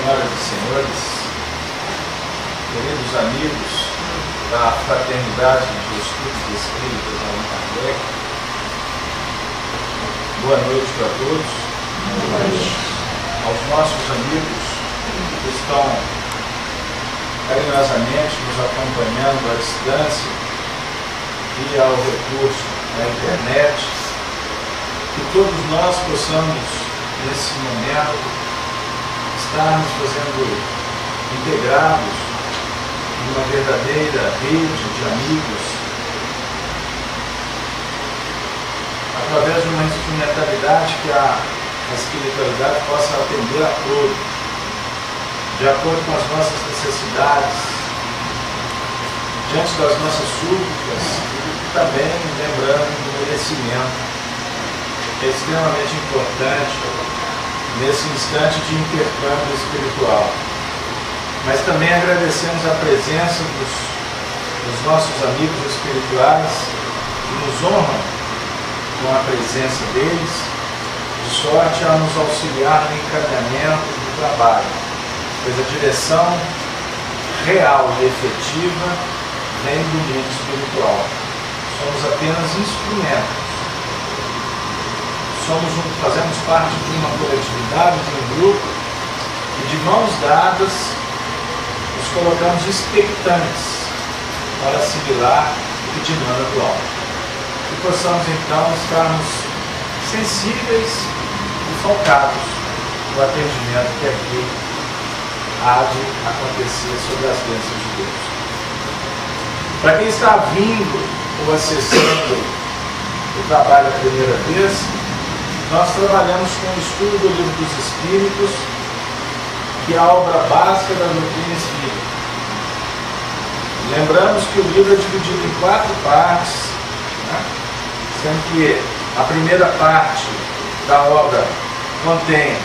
senhoras e senhores, queridos amigos da Fraternidade de Estudos Espíritas Allan Kardec, boa noite a todos. Boa noite. Aos nossos amigos que estão carinhosamente nos acompanhando à distância via o recurso da internet, que todos nós possamos, nesse momento, estarmos fazendo integrados numa verdadeira rede de amigos, através de uma instrumentalidade que a espiritualidade possa atender a todos, de acordo com as nossas necessidades, diante das nossas súplicas, e também lembrando do merecimento, que é extremamente importante nesse instante de intercâmbio espiritual. Mas também agradecemos a presença dos nossos amigos espirituais que nos honram com a presença deles, de sorte a nos auxiliar no encaminhamento do trabalho, pois a direção real e efetiva vem do mundo espiritual. Somos apenas instrumentos. Fazemos parte de uma coletividade, de um grupo, e de mãos dadas nos colocamos expectantes para assimilar o que demanda do alto. E possamos então estarmos sensíveis e focados no atendimento que aqui há de acontecer sobre as bênçãos de Deus. Para quem está vindo ou acessando o trabalho a primeira vez, nós trabalhamos com o estudo do Livro dos Espíritos, que é a obra básica da doutrina espírita. Lembramos que o livro é dividido em 4 partes, né? Sendo que a primeira parte da obra contém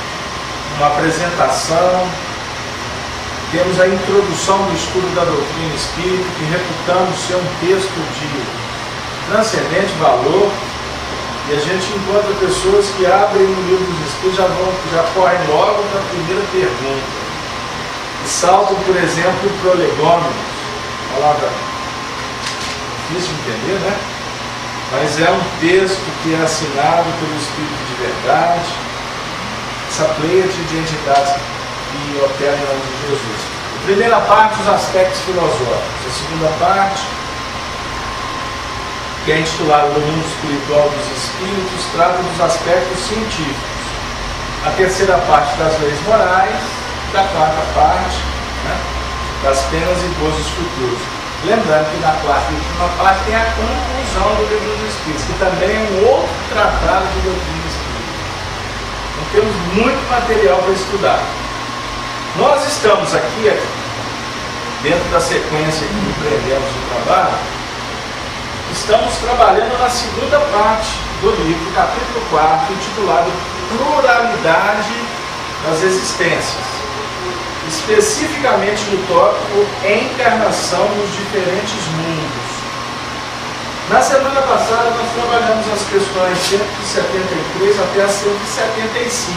uma apresentação, temos a introdução do estudo da doutrina espírita, que reputamos ser um texto de transcendente valor. E a gente encontra pessoas que abrem o Livro dos Espíritos já correm logo para a primeira pergunta. E saltam, por exemplo, o prolegômenos. Palavra difícil de entender, né? Mas é um texto que é assinado pelo Espírito de Verdade, essa pleiade de entidades que operam em nome de Jesus. A primeira parte, os aspectos filosóficos. A segunda parte, que é intitulado Do Mundo Espiritual dos Espíritos, trata dos aspectos científicos. A terceira parte, das leis morais. Da quarta parte, né, das penas e gozos futuros. Lembrando que na quarta e última parte tem a conclusão do Livro dos Espíritos, que também é um outro tratado de doutrina espírita. Então temos muito material para estudar. Nós estamos aqui, dentro da sequência que empreendemos o trabalho, estamos trabalhando na segunda parte do livro, capítulo 4, intitulado Pluralidade das Existências, especificamente no tópico Encarnação nos Diferentes Mundos. Na semana passada nós trabalhamos as questões 173 até a 175.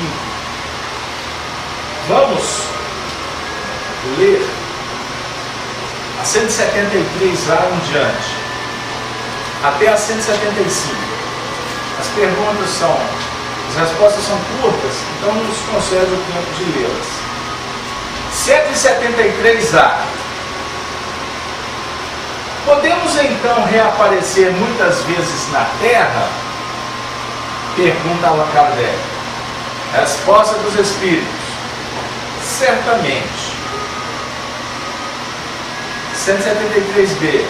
Vamos ler a 173 lá em diante, até a 175. As perguntas as respostas são curtas, então não nos concede o tempo de lê-las. 173A. Podemos então reaparecer muitas vezes na Terra? Pergunta Allan Kardec. Resposta dos Espíritos: certamente. 173B.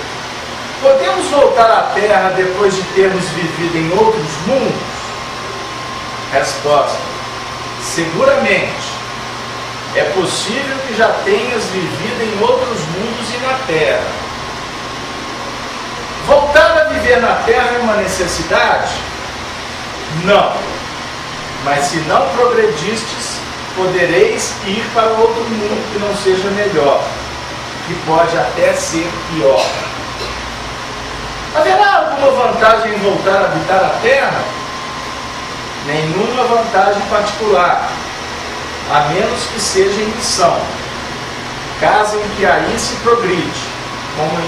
Podemos voltar à Terra depois de termos vivido em outros mundos? Resposta: seguramente. É possível que já tenhas vivido em outros mundos e na Terra. Voltar a viver na Terra é uma necessidade? Não. Mas se não progredistes, podereis ir para outro mundo que não seja melhor, que pode até ser pior. Haverá alguma vantagem em voltar a habitar a Terra? Nenhuma vantagem particular. a menos que seja em missão, caso em que aí se progride, como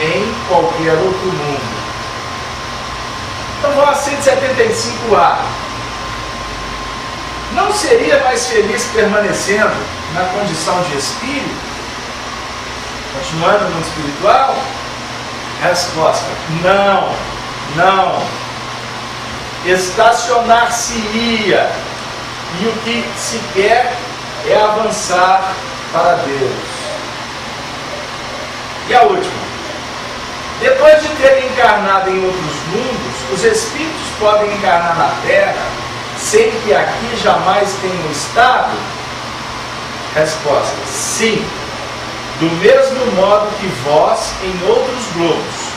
em qualquer outro mundo. Então vamos a 175A. Não seria mais feliz permanecendo na condição de espírito, continuando no mundo espiritual? Resposta: não, não. Estacionar-se-ia, e o que se quer é avançar para Deus. E a última: depois de terem encarnado em outros mundos, os espíritos podem encarnar na Terra sem que aqui jamais tenham estado? Resposta: sim, do mesmo modo que vós em outros globos.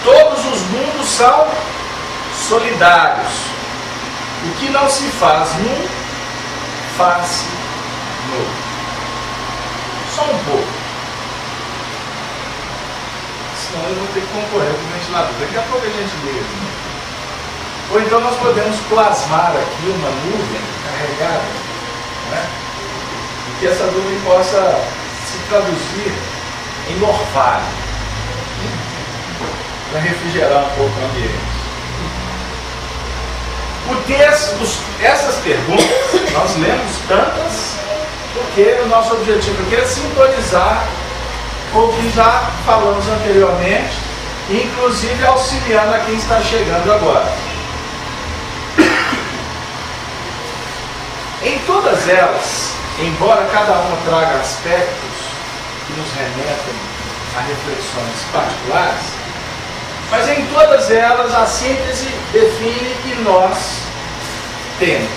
Todos os mundos são solidários. O que não se faz num, faz-se no outro. Só um pouco. Senão eu vou ter que concorrer com o ventilador. Daqui a pouco a gente lê. Ou então nós podemos plasmar aqui uma nuvem carregada, né? E que essa nuvem possa se traduzir em orvalho, para refrigerar um pouco o ambiente. O texto, essas perguntas, nós lemos tantas, porque o nosso objetivo aqui é sintonizar com o que já falamos anteriormente, inclusive auxiliando a quem está chegando agora. Em todas elas, embora cada uma traga aspectos que nos remetem a reflexões particulares, mas em todas elas a síntese define que nós temos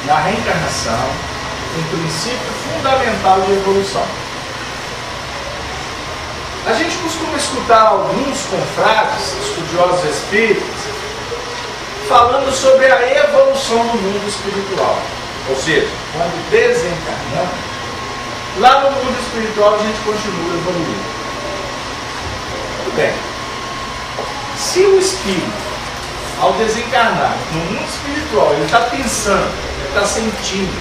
na reencarnação um princípio fundamental de evolução. A gente costuma escutar alguns confrades, estudiosos espíritas, falando sobre a evolução no mundo espiritual. Ou seja, quando desencarnamos, lá no mundo espiritual a gente continua evoluindo. Muito bem. Se o espírito, ao desencarnar no mundo espiritual, ele está pensando, ele está sentindo,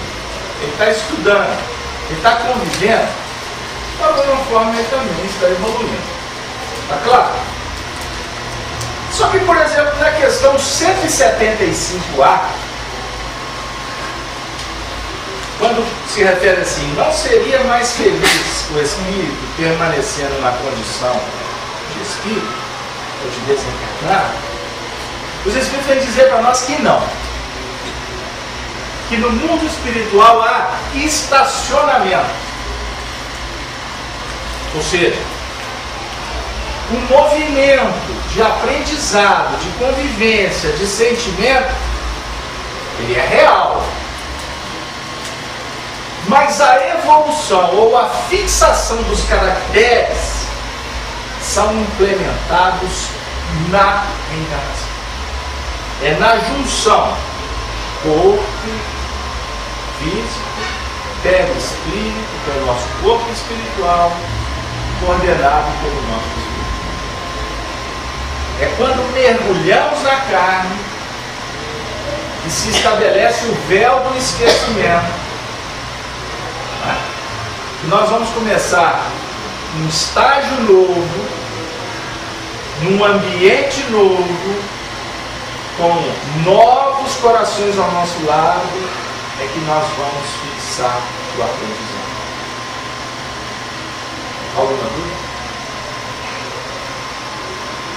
ele está estudando, ele está convivendo, de alguma forma ele também está evoluindo. Está claro? Só que, por exemplo, na questão 175A, quando se refere assim, não seria mais feliz o espírito permanecendo na condição de espírito, ou de desencarnar? Os espíritos vêm dizer para nós que não. Que no mundo espiritual há estacionamento. Ou seja, um movimento de aprendizado, de convivência, de sentimento, ele é real. Mas a evolução ou a fixação dos caracteres são implementados na reencarnação. É na junção corpo físico, perispírito, pelo nosso corpo espiritual, coordenado pelo nosso espírito. É quando mergulhamos na carne que se estabelece o véu do esquecimento. Que nós vamos começar um estágio novo, num ambiente novo, com novos corações ao nosso lado, é que nós vamos fixar o aprendizado. Alguma dúvida?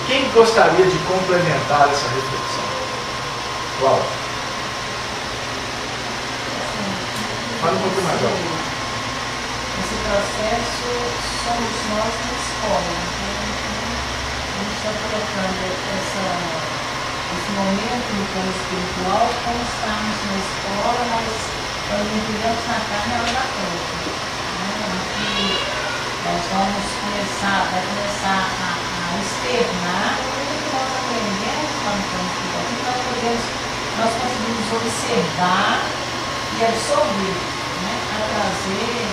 Quem gostaria de complementar essa reflexão? Qual? Fala um pouquinho mais alto. Esse processo somos nós na escola. A gente está colocando esse momento no plano espiritual como estamos na escola, mas quando mergulhamos na carne é hora da prova. Nós vamos começar a externar tudo que nós aprendemos lá no plano espiritual, nós conseguimos observar e absorver, a trazer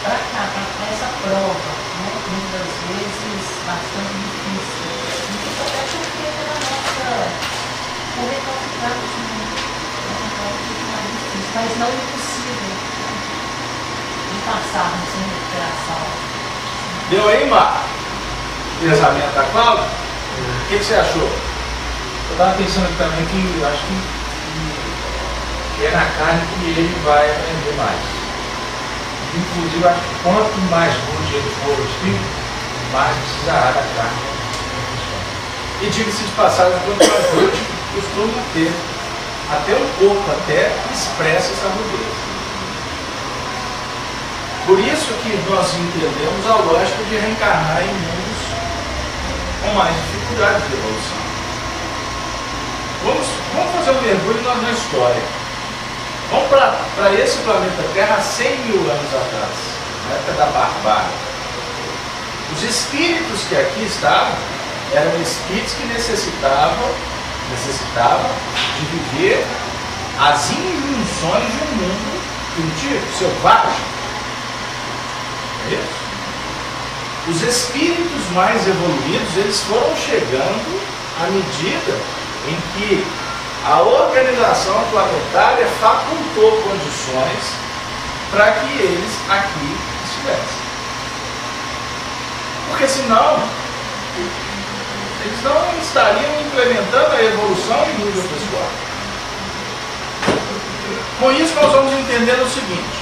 para cá, para essa prova, muitas vezes bastante difícil. Isso até porque pela nossa, por recalcitrarmos muito, uma prova muito mais difícil. mas não impossível de passarmos sem recuperação. Deu aí, Marco? Pensamento da Cláudia? O que você achou? Eu estava pensando aqui também que acho que é na carne que ele vai aprender mais. Inclusive, acho que quanto mais rude ele for o espírito, mais precisará da carne. E diga-se de passagem, quanto mais rude costuma ter. Até o corpo até expressa essa rudez. Por isso que nós entendemos a lógica de reencarnar em mundos com mais dificuldade de evolução. Vamos fazer um mergulho na história. Vamos para esse planeta Terra há 100 mil anos atrás, na época da barbárie. Os espíritos que aqui estavam eram espíritos que necessitavam de viver as injunções de um mundo primitivo, selvagem. É isso? Os espíritos mais evoluídos, eles foram chegando à medida em que a organização planetária facultou condições para que eles aqui estivessem. Porque senão, eles não estariam implementando a evolução em nível pessoal. Com isso nós vamos entender o seguinte: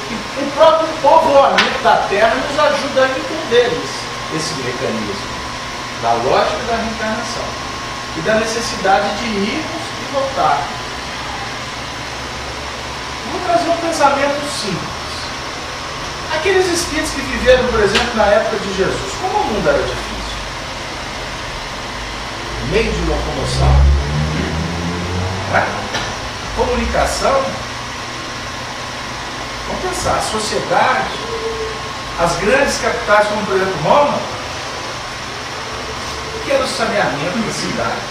que o próprio povoamento da Terra nos ajuda a entender esse mecanismo da lógica da reencarnação e da necessidade de irmos e voltar. Vou trazer um pensamento simples. Aqueles espíritos que viveram, por exemplo, na época de Jesus, como o mundo era difícil? Meio de locomoção, né? Comunicação. Vamos pensar, a sociedade, as grandes capitais, como por exemplo Roma, o que era o saneamento da cidade,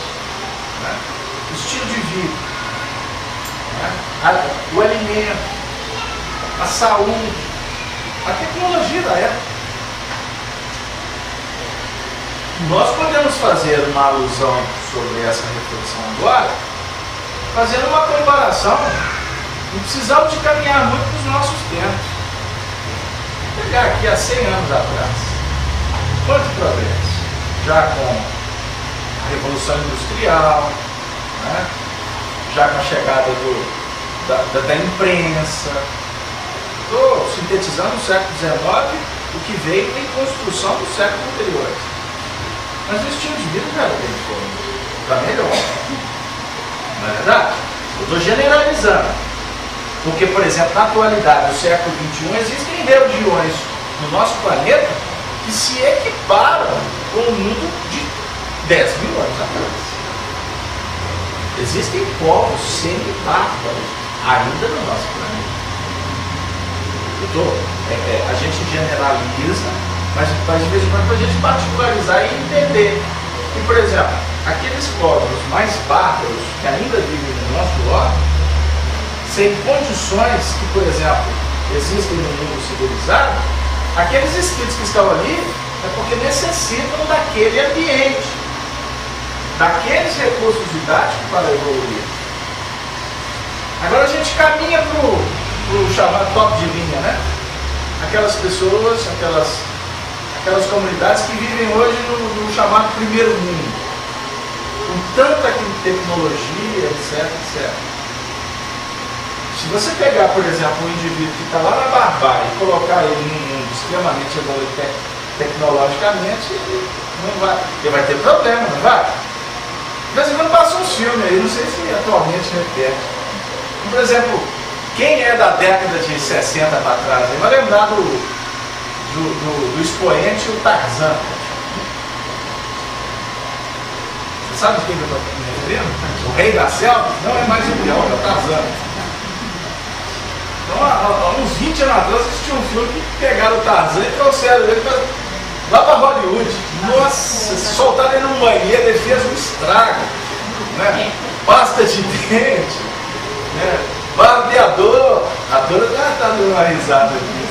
né? O estilo de vida, né? O alimento, a saúde, a tecnologia da época. Nós podemos fazer uma alusão sobre essa reflexão agora, fazendo uma comparação. Não precisamos de caminhar muito para os nossos tempos. Vou pegar aqui há 100 anos atrás. Quanto progresso? Já com a Revolução Industrial, né? Já com a chegada da imprensa. Estou sintetizando o século XIX, o que veio em construção do século anterior. Mas o estilo de vida já era bem diferente. Para melhor. Não é verdade? Eu estou generalizando. Porque, por exemplo, na atualidade do século XXI, existem regiões no nosso planeta que se equiparam com o mundo de 10 mil anos atrás. Existem povos semi-bárbaros ainda no nosso planeta. A gente generaliza, mas de vez em quando a gente particularizar e entender. E, por exemplo, aqueles povos mais bárbaros que ainda vivem no nosso lote, sem condições que, por exemplo, existem no mundo civilizado, aqueles espíritos que estão ali é porque necessitam daquele ambiente, daqueles recursos didáticos para evoluir. Agora a gente caminha para o chamado top de linha, né? Aquelas pessoas, aquelas comunidades que vivem hoje no chamado primeiro mundo, com tanta tecnologia, etc, etc. Se você pegar, por exemplo, um indivíduo que está lá na barbárie e colocar ele num mundo extremamente evoluído tecnologicamente, ele vai ter problema, não vai? De vez em quando passa um filme aí, não sei se atualmente repete. Por exemplo, quem é da década de 60 para trás, vai lembrar do expoente, o Tarzan. Você sabe de quem eu estou me referindo? O rei da selva? Não é mais o leão, é o Tarzan. Então, há uns 20 anos atrás, existia um filme que pegaram o Tarzan e trouxeram ele lá para Hollywood. Nossa, soltaram ele num banheiro, ele fez um estrago. Né? Pasta de dente, né? Barbeador. A dona está dando uma risada aqui.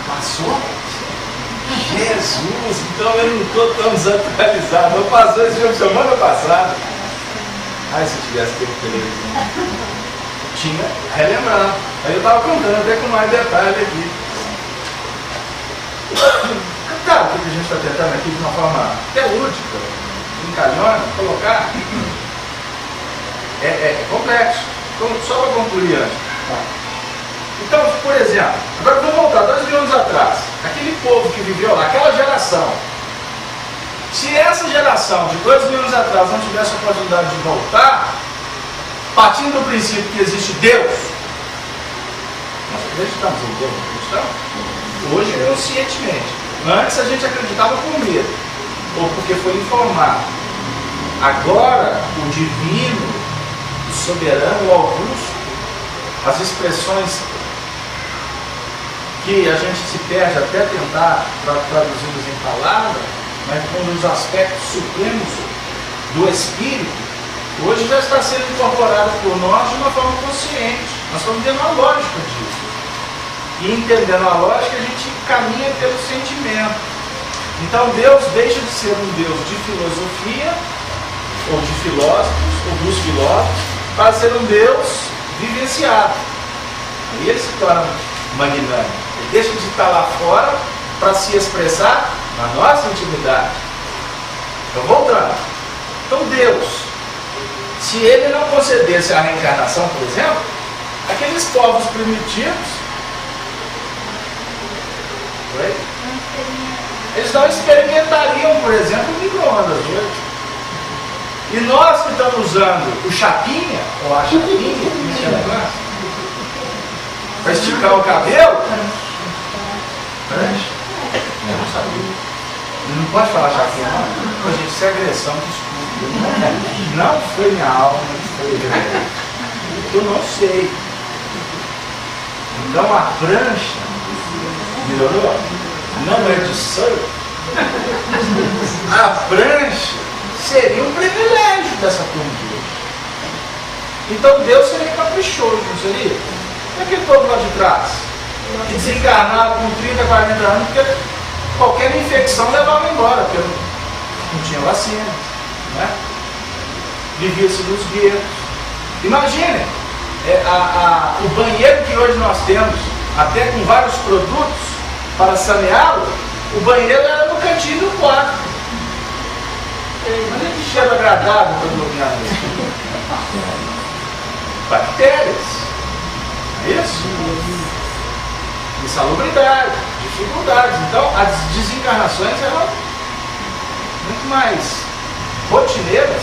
Passou? Jesus, então eu não estou tão desatualizado. Eu passou esse filme semana passada. Ai, se tivesse tempo televisão. Tinha, relembrando. Aí eu estava contando até com mais detalhe aqui. Claro, o que a gente está tentando aqui de uma forma até lúdica, brincalhona, colocar, é complexo. Então, só para concluir antes. Então, por exemplo, agora vamos voltar 2.000 anos atrás. Aquele povo que viveu lá, aquela geração. Se essa geração de 2.000 anos atrás não tivesse a oportunidade de voltar, partindo do princípio que existe Deus, nós acreditamos em Deus, acreditamos? Hoje, conscientemente. Antes a gente acreditava com medo, ou porque foi informado. Agora, o divino, o soberano, o augusto, as expressões que a gente se perde até tentar traduzi-las em palavras, mas com os aspectos supremos do Espírito, hoje já está sendo incorporado por nós de uma forma consciente. Nós estamos vendo a lógica disso. E entendendo a lógica, a gente caminha pelo sentimento. Então Deus deixa de ser um Deus de filosofia, ou de filósofos, ou dos filósofos, para ser um Deus vivenciado. E ele se torna magnânimo. Ele deixa de estar lá fora para se expressar na nossa intimidade. Então, voltando. Então, Deus, se ele não concedesse a reencarnação, por exemplo, aqueles povos primitivos, eles não experimentariam, por exemplo, o micro-ondas hoje. E nós que estamos usando o chapinha, ou a chapinha, para esticar o cabelo, eu não sabia. Não pode falar chapinha, não. Gente, isso é agressão, desculpa. Não foi minha alma, não foi eu não sei. Então a prancha melhorou? Não é de surf. A prancha seria um privilégio dessa turma de hoje. Então Deus seria caprichoso, não seria? E aquele povo lá de trás, que desencarnava com 30, 40 anos, porque qualquer infecção levava embora, porque não tinha vacina, né? Vivia-se nos guetos. Imaginem, o banheiro que hoje nós temos, até com vários produtos para saneá-lo, o banheiro era no cantinho do quarto. Imagina que cheiro agradável para dormir à noite. Bactérias. É isso? Insalubridade, dificuldades. Então, as desencarnações eram muito mais rotineiras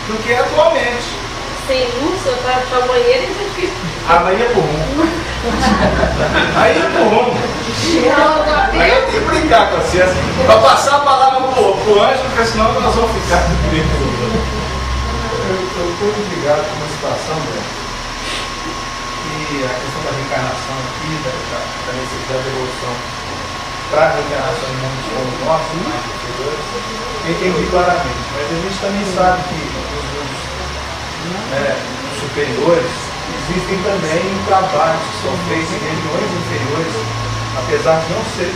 do que atualmente. Sem luz, eu estava para o banheiro e você fica. Aí é por rumo. Aí é por rumo. Aí eu tenho que brincar com vocês. Para passar a palavra pro anjo, porque senão nós vamos ficar. Eu estou ligado com uma situação, né? E a questão da reencarnação aqui, da necessidade de evolução para a reencarnação em mundos como o nosso, mais superiores, entendi claramente. Mas a gente também sabe que nos mundos superiores existem também trabalhos que são feitos em regiões inferiores, apesar de não ser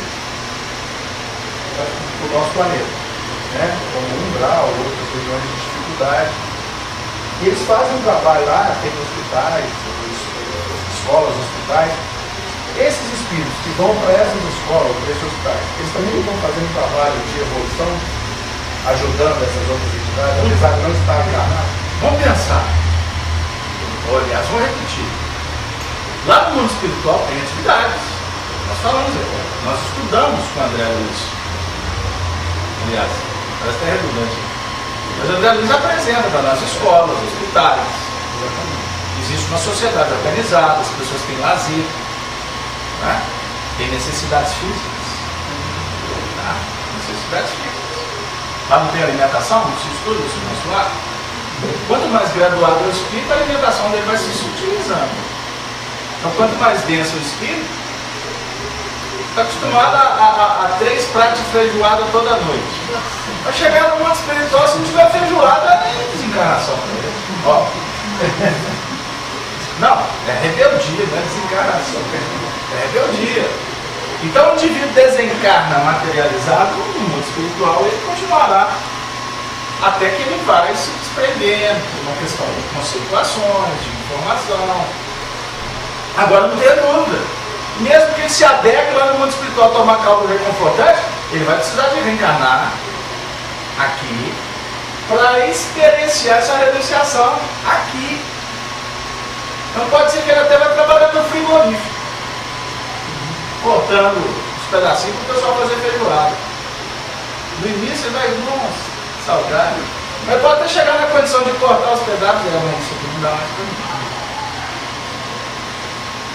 o nosso planeta, né? Como o umbral, outras regiões de dificuldade. E eles fazem um trabalho lá, tem hospitais, escolas, hospitais. Esses espíritos que vão para essas escolas, para esses hospitais, eles também estão fazendo um trabalho de evolução, ajudando essas outras entidades, apesar de não estar encarnados. Vamos pensar. Aliás, vamos repetir. Lá no mundo espiritual tem atividades. Nós falamos, nós estudamos com o André Luiz. Aliás, parece que é redundante. Mas o André Luiz apresenta para nós escolas, hospitais. Existe uma sociedade organizada, as pessoas têm lazer, né? Tem necessidades físicas. Tá? Necessidades físicas. Lá não tem alimentação, não se estuda isso no nosso lado. Quanto mais graduado é o espírito, a alimentação dele vai se sutilizando. Então, quanto mais denso o espírito, está acostumado a 3 pratos de feijoada toda noite. Vai chegar no mundo espiritual, se não tiver feijoada, é desencarnação. Ó. Não, é rebeldia, não é desencarnação. É rebeldia. Então, o indivíduo desencarna materializado no mundo espiritual, ele continuará até que ele vai se desprendendo por uma questão de conceituações, de informação. Agora não tem dúvida, mesmo que ele se adeque lá no mundo espiritual tomar caldo reconfortante, ele vai precisar de reencarnar aqui para experienciar essa renunciação aqui. Então pode ser que ele até vai trabalhar no frigorífico, cortando os pedacinhos para o pessoal fazer feijoada. No início ele vai, nossa, saudade. Mas pode até chegar na condição de cortar os pedaços e mas isso aqui não dá mais para mim.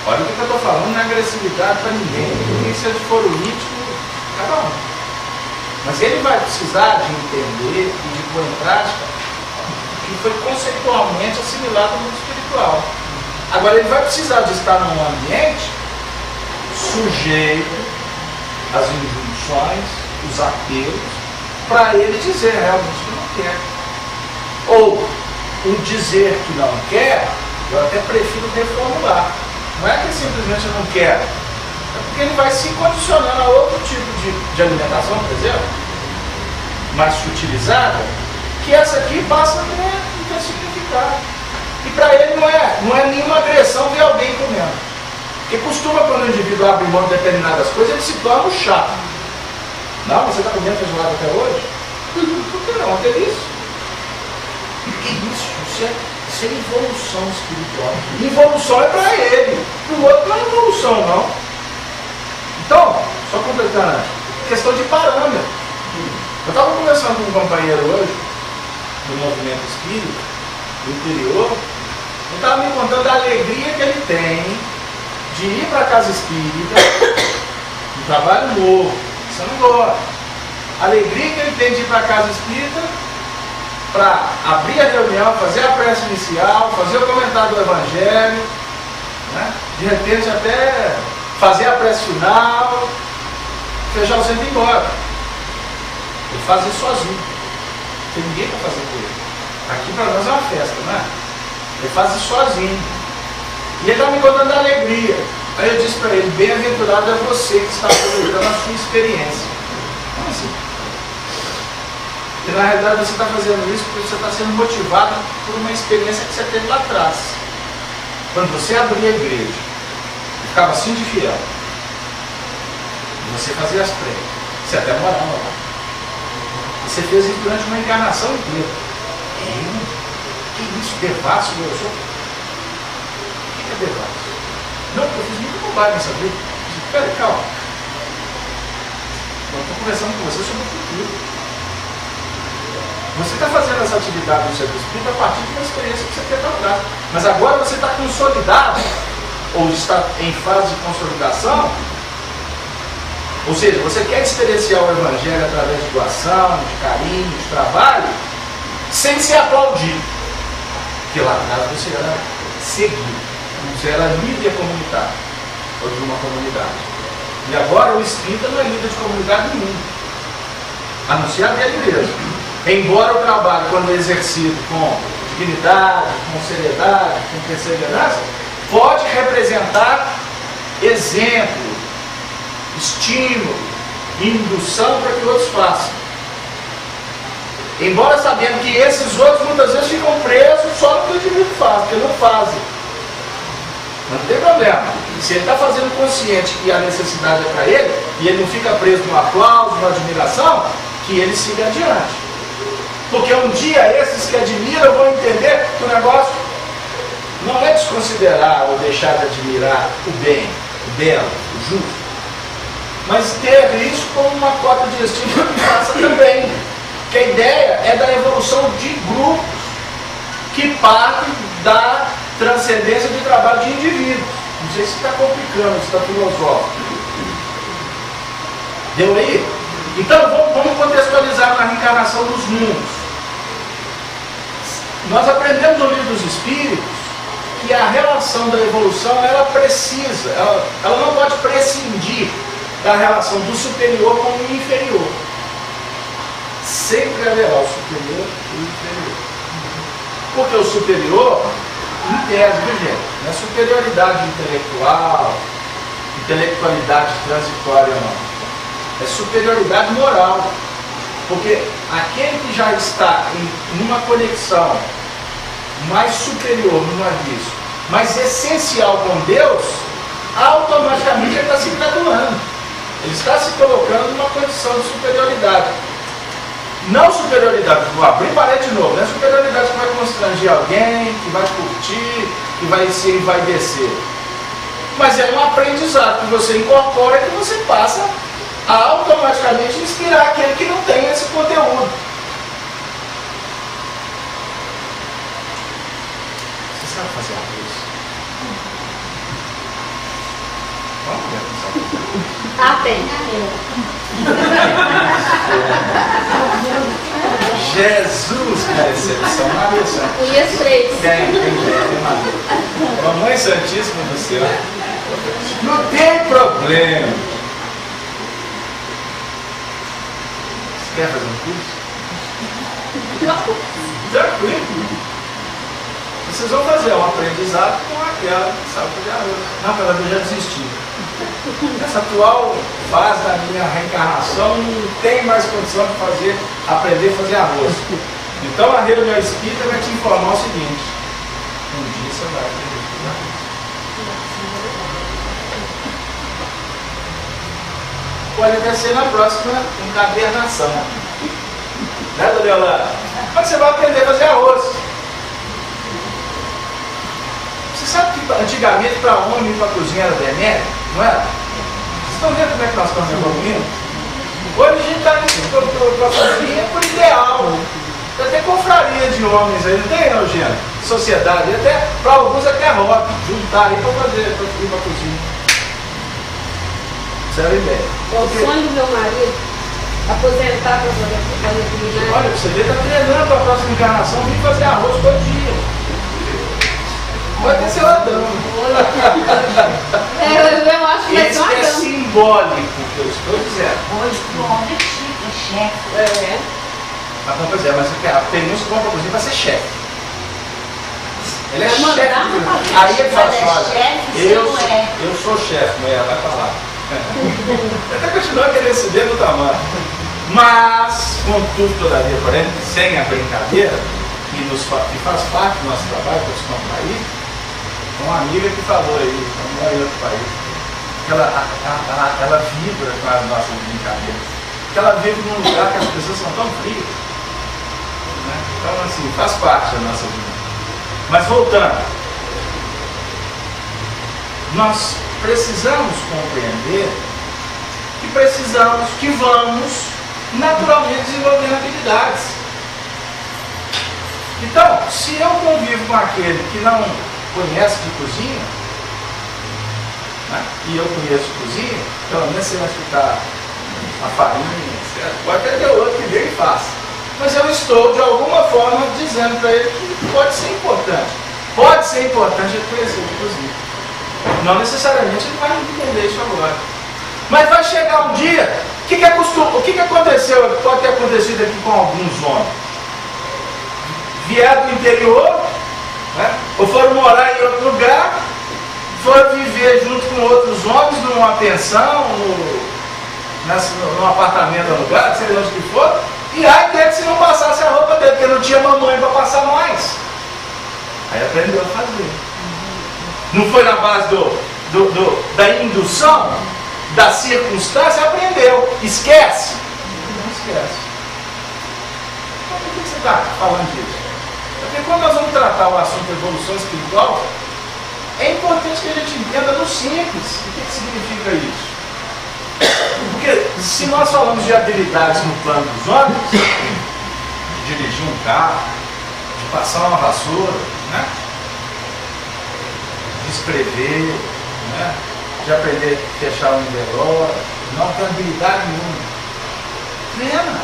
Olha o que eu estou falando, não é agressividade para ninguém. Ninguém seja de foro íntimo, cada um. Mas ele vai precisar de entender e de pôr em prática o que foi conceitualmente assimilado no mundo espiritual. Agora ele vai precisar de estar num ambiente sujeito às injunções, os apelos, para ele dizer realmente que não quer. Ou o dizer que não quer, eu até prefiro reformular. Não é que simplesmente não quer, é porque ele vai se condicionando a outro tipo de alimentação, por exemplo, mais sutilizada, que essa aqui passa a ter significado. E para ele não é nenhuma agressão ver alguém comendo. Porque costuma, quando o indivíduo abre mão de determinadas coisas, ele se torna chato. Não, você está comendo feijoada até hoje? Por que não? Até isso. E isso é evolução espiritual. Evolução é para ele. Para o outro não é evolução, não. Então, só completando, questão de parâmetro. Eu estava conversando com um companheiro hoje, do movimento espírita, do interior, ele estava me contando a alegria que ele tem de ir para a casa espírita, um trabalho novo, você não gosta. A alegria que ele tem de ir para a casa espírita para abrir a reunião, fazer a prece inicial, fazer o comentário do Evangelho, né? De repente até fazer a prece final, fechar o centro e ir embora. Ele faz isso sozinho. Não tem ninguém para fazer com ele. Aqui para nós é uma festa, não é? Ele faz isso sozinho. E ele está me contando da alegria. Aí eu disse para ele, bem-aventurado é você que está aproveitando a sua experiência. Como assim? Porque na realidade você está fazendo isso porque você está sendo motivado por uma experiência que você teve lá atrás. Quando você abria a igreja, e ficava assim de fiel, e você fazia as pregas, você até morava lá. Você fez isso durante uma encarnação inteira. Que isso? Devasso, meu? Eu sou... O que é devasso? Não, eu fiz muita bobagem nessa vida. Espera, calma. Eu estou conversando com você sobre o futuro. Você está fazendo essa atividade no centro espírita a partir de uma experiência que você teve atrás. Mas agora você está consolidado, ou está em fase de consolidação. Ou seja, você quer experienciar o Evangelho através de doação, de carinho, de trabalho, sem ser aplaudido. Porque lá atrás você era seguido, você era líder comunitário, ou de uma comunidade. E agora o espírita não é líder de comunidade nenhuma, a não ser a dele mesmo. Embora o trabalho, quando é exercido com dignidade, com seriedade, com perseverança, pode representar exemplo, estímulo, indução para que outros façam. Embora sabendo que esses outros muitas vezes ficam presos só no que o indivíduo faz, porque não fazem. Mas não tem problema. Se ele está fazendo consciente que a necessidade é para ele, e ele não fica preso no aplauso, na admiração, que ele siga adiante. Porque um dia esses que admiram vão entender que o negócio não é desconsiderar ou deixar de admirar o bem, o belo, o justo, mas ter isso como uma cota de estímulo que faça também. Que a ideia é da evolução de grupos que partem da transcendência de trabalho de indivíduos. Não sei se está complicando, se está filosófico. Deu aí? Então vamos contextualizar na reencarnação dos mundos. Nós aprendemos no Livro dos Espíritos que a relação da evolução ela precisa, ela não pode prescindir da relação do superior com o inferior. Sempre haverá o superior e o inferior. Porque o superior, em tese, viu, gente? Não é superioridade intelectual, intelectualidade transitória, não. É superioridade moral. Porque aquele que já está em uma conexão mais superior no aviso, mais essencial com Deus, automaticamente ele está se graduando. Ele está se colocando numa condição de superioridade. Não superioridade, vou abrir parede de novo, não é superioridade que vai constranger alguém, que vai curtir, que vai se envaidecer. Mas é um aprendizado que você incorpora e que você passa a automaticamente inspirar aquele que não tem esse conteúdo. Você sabe fazer arroz? Vamos ver. Ah, tem. Jesus, cara, excepção. Maria Santíssima. Conheço três. Tem Maria. Mamãe Santíssima do céu. Não tem problema. Você quer fazer um curso? Tranquilo. Vocês vão fazer um aprendizado com aquela que sabe fazer arroz. Não, pela vez já desisti. Nessa atual fase da minha reencarnação, não tem mais condição de aprender a fazer arroz. Então a reunião espírita vai te informar o seguinte: um dia você vai aprender a fazer arroz. Pode até ser na próxima encadernação. Né, dona Yolanda? Mas você vai aprender a fazer arroz. Você sabe que antigamente para homem ir para a cozinha era demérito, não era? Vocês estão vendo como é que nós estamos evoluindo? Hoje a gente está indo para a cozinha por ideal. Tem até confraria de homens aí, não tem, Eugênio? Sociedade, até para alguns até hobby, juntar aí para ir para a cozinha. Isso é a ideia. É o sonho do meu marido, aposentar para poder fazer culinária. Olha, você está treinando para a próxima encarnação, vir fazer arroz todo dia. Pode ter seu ladrão. Eu acho que Isso é simbólico que eu estou dizendo. Hoje o homem é chique, é chefe. Mas vamos dizer, mas a penúncia compra cozinha para ser chefe. Ele é chefe. Aí ele fala assim, olha, eu sou chefe, mulher, vai falar. Até continua querendo se ver no tamanho. Mas, contudo, todavia, porém, sem a brincadeira, que faz parte do nosso trabalho para descontrair, uma amiga que falou aí, em outro país, que ela vibra com as nossas brincadeiras, que ela vive num lugar que as pessoas são tão frias. Né? Então, assim, faz parte da nossa vida. Mas voltando, nós precisamos compreender que vamos naturalmente desenvolvendo habilidades. Então, se eu convivo com aquele que não conhece de cozinha, né, e eu conheço cozinha, pelo menos você vai escutar a farinha, certo? Pode até ter outro que vem e faça. Mas eu estou, de alguma forma, dizendo para ele que pode ser importante. Pode ser importante ele conhecer de cozinha. Não necessariamente ele vai entender isso agora. Mas vai chegar um dia, o que aconteceu, pode ter acontecido aqui com alguns homens? Vieram do interior, né? Ou foram morar em outro lugar, foram viver junto com outros homens numa pensão, num apartamento alugado, sei lá onde que for, e aí dele se não passasse a roupa dele, porque não tinha mamãe para passar mais. Aí aprendeu a fazer. Não foi na base da indução, da circunstância, aprendeu. Esquece? Não esquece. Então, por que você está falando disso? Porque quando nós vamos tratar o assunto da evolução espiritual, é importante que a gente entenda no simples o que significa isso. Porque se nós falamos de habilidades no plano dos homens, de dirigir um carro, de passar uma vassoura, né? De escrever, né? De aprender a fechar um envelope, não tem habilidade nenhuma. Treina.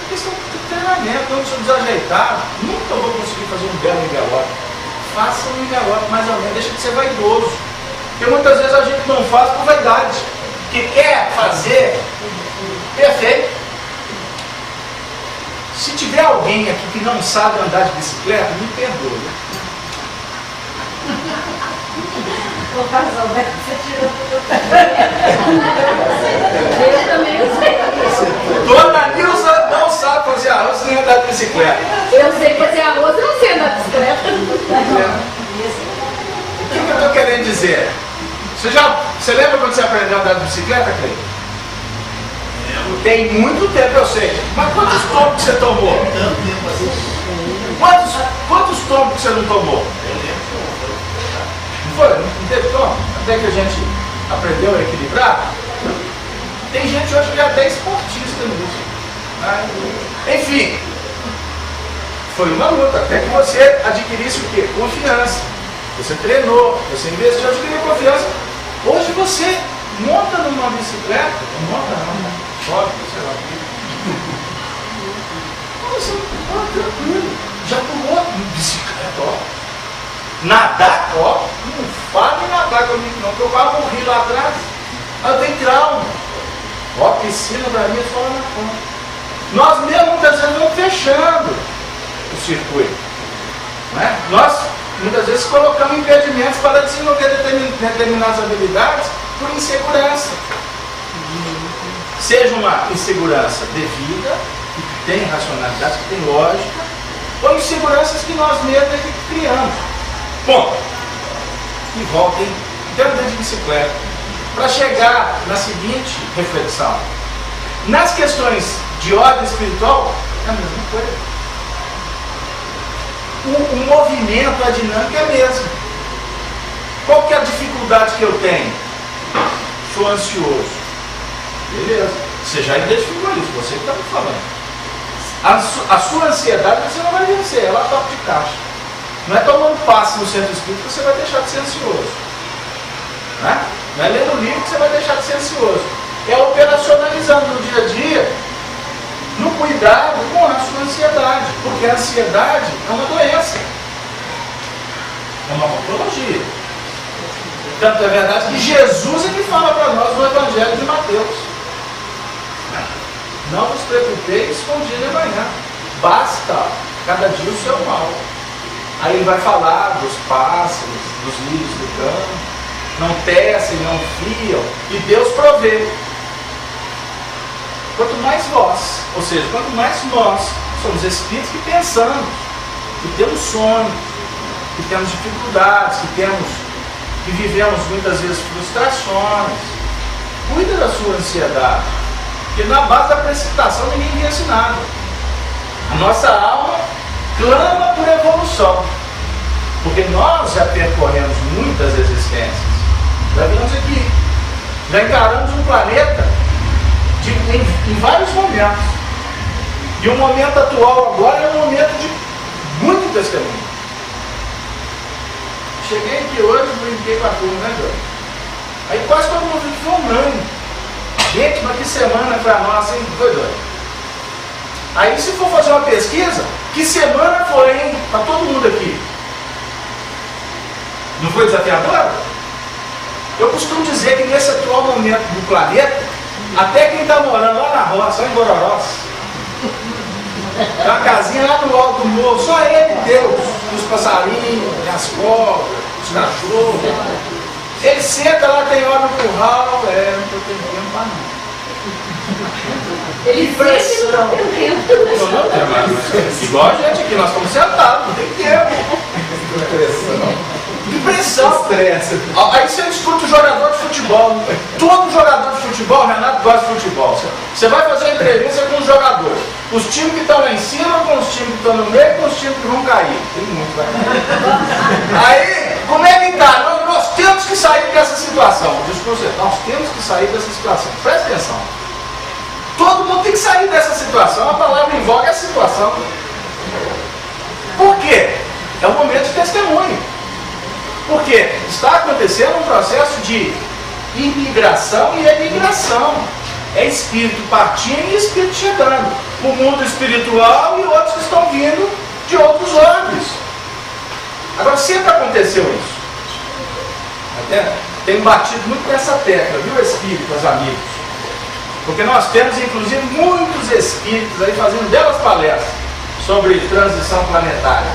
É questão de treinamento. Eu não sou desajeitado, nunca vou conseguir fazer um belo envelope. Faça um envelope mais ou menos, deixa de ser vaidoso. Porque muitas vezes a gente não faz por vaidade. Que quer fazer perfeito. Se tiver alguém aqui que não sabe andar de bicicleta, me perdoe. Vou fazer você tirou tudo. Eu também não sei. Dona Nilza não sabe fazer arroz nem andar de bicicleta. Eu sei fazer arroz, eu não sei andar de bicicleta. O que eu estou querendo dizer? Você lembra quando você aprendeu a andar de bicicleta, Cleiton? Tem muito tempo, eu sei. Mas quantos tombos você tomou? Quantos tombos você não tomou? Não foi? Não teve tombo? Até que a gente aprendeu a equilibrar. Tem gente hoje que é até esportista nisso. Enfim, foi uma luta até que você adquirisse o quê? Confiança. Você treinou, você investiu, adquiriu confiança. Hoje você monta numa bicicleta, sobe, sei lá. Você tranquilo, já pulou bicicleta, ó. Nadar, ó, não fale nadar comigo não, porque eu quase morri lá atrás. Eu tenho trauma. Ó, piscina da minha só lá na ponta. Nós mesmo muitas vezes vamos fechando o circuito. Né? Nós muitas vezes colocamos impedimentos para desenvolver determinadas habilidades por insegurança. Seja uma insegurança devida, que tem racionalidade, que tem lógica, ou inseguranças que nós mesmos é que criamos. Bom, e voltem, dentro de bicicleta, para chegar na seguinte reflexão. Nas questões de ordem espiritual, é a mesma coisa. O movimento, a dinâmica é a mesma. Qual que é a dificuldade que eu tenho? Sou ansioso. Beleza. Você já identificou isso, você que está me falando. A sua ansiedade você não vai vencer, ela toca de caixa. Não é tomando passe no centro espírita que você vai deixar de ser ansioso. Não é lendo livro que você vai deixar de ser ansioso. É operacionalizando no dia a dia, no cuidado com a sua ansiedade. Porque a ansiedade é uma doença. É uma patologia. Tanto é verdade que Jesus é que fala para nós no Evangelho de Mateus. Não vos preocupeis com o dia de amanhã. Basta cada dia o seu mal. Aí ele vai falar dos pássaros, dos lírios do campo. Não tecem, não fiam, e Deus provê. Quanto mais vós, ou seja, quanto mais nós somos espíritos que pensamos, que temos sonhos, que temos dificuldades, que vivemos muitas vezes frustrações, cuida da sua ansiedade, porque na base da precipitação ninguém vence nada. A nossa alma clama por evolução, porque nós já percorremos muitas existências. Já viemos aqui, já encaramos um planeta em vários momentos. E o momento atual agora é um momento de muito testemunho. Cheguei aqui hoje, brinquei com a turma, né, Jorge? Aí quase todo mundo aqui foi unânime. Gente, mas que semana para nós, hein? Foi doido. Aí se for fazer uma pesquisa, que semana foi, hein? Para todo mundo aqui. Não foi desafiador? Eu costumo dizer que nesse atual momento do planeta, até quem está morando lá na roça, só em Gororós, tem uma casinha lá no alto do morro, só ele e Deus, os passarinhos, as cobras, os cachorros. Ele senta lá, tem hora no curral, não estou tendo tempo para não. Ele pressão. Igual a gente aqui, nós estamos sentados, não tem tempo. Que pressão. Estresse. Aí você discute o jogador de futebol. Todo jogador de futebol, Renato gosta de futebol. Você vai fazer a entrevista com os jogadores. Os times que estão lá em cima, com os times que estão no meio, com os times que vão cair. Tem muito, vai. Aí, como é que está? Nós temos que sair dessa situação. Nós temos que sair dessa situação. Presta atenção. Todo mundo tem que sair dessa situação. A palavra em voga é a situação. Por quê? É um momento de testemunho. Porque está acontecendo um processo de imigração e emigração. É espírito partindo e espírito chegando. O mundo espiritual e outros que estão vindo de outros órgãos. Agora, sempre aconteceu isso. Tenho batido muito nessa tecla, viu, espíritas, amigos? Porque nós temos, inclusive, muitos espíritos aí fazendo belas palestras sobre transição planetária.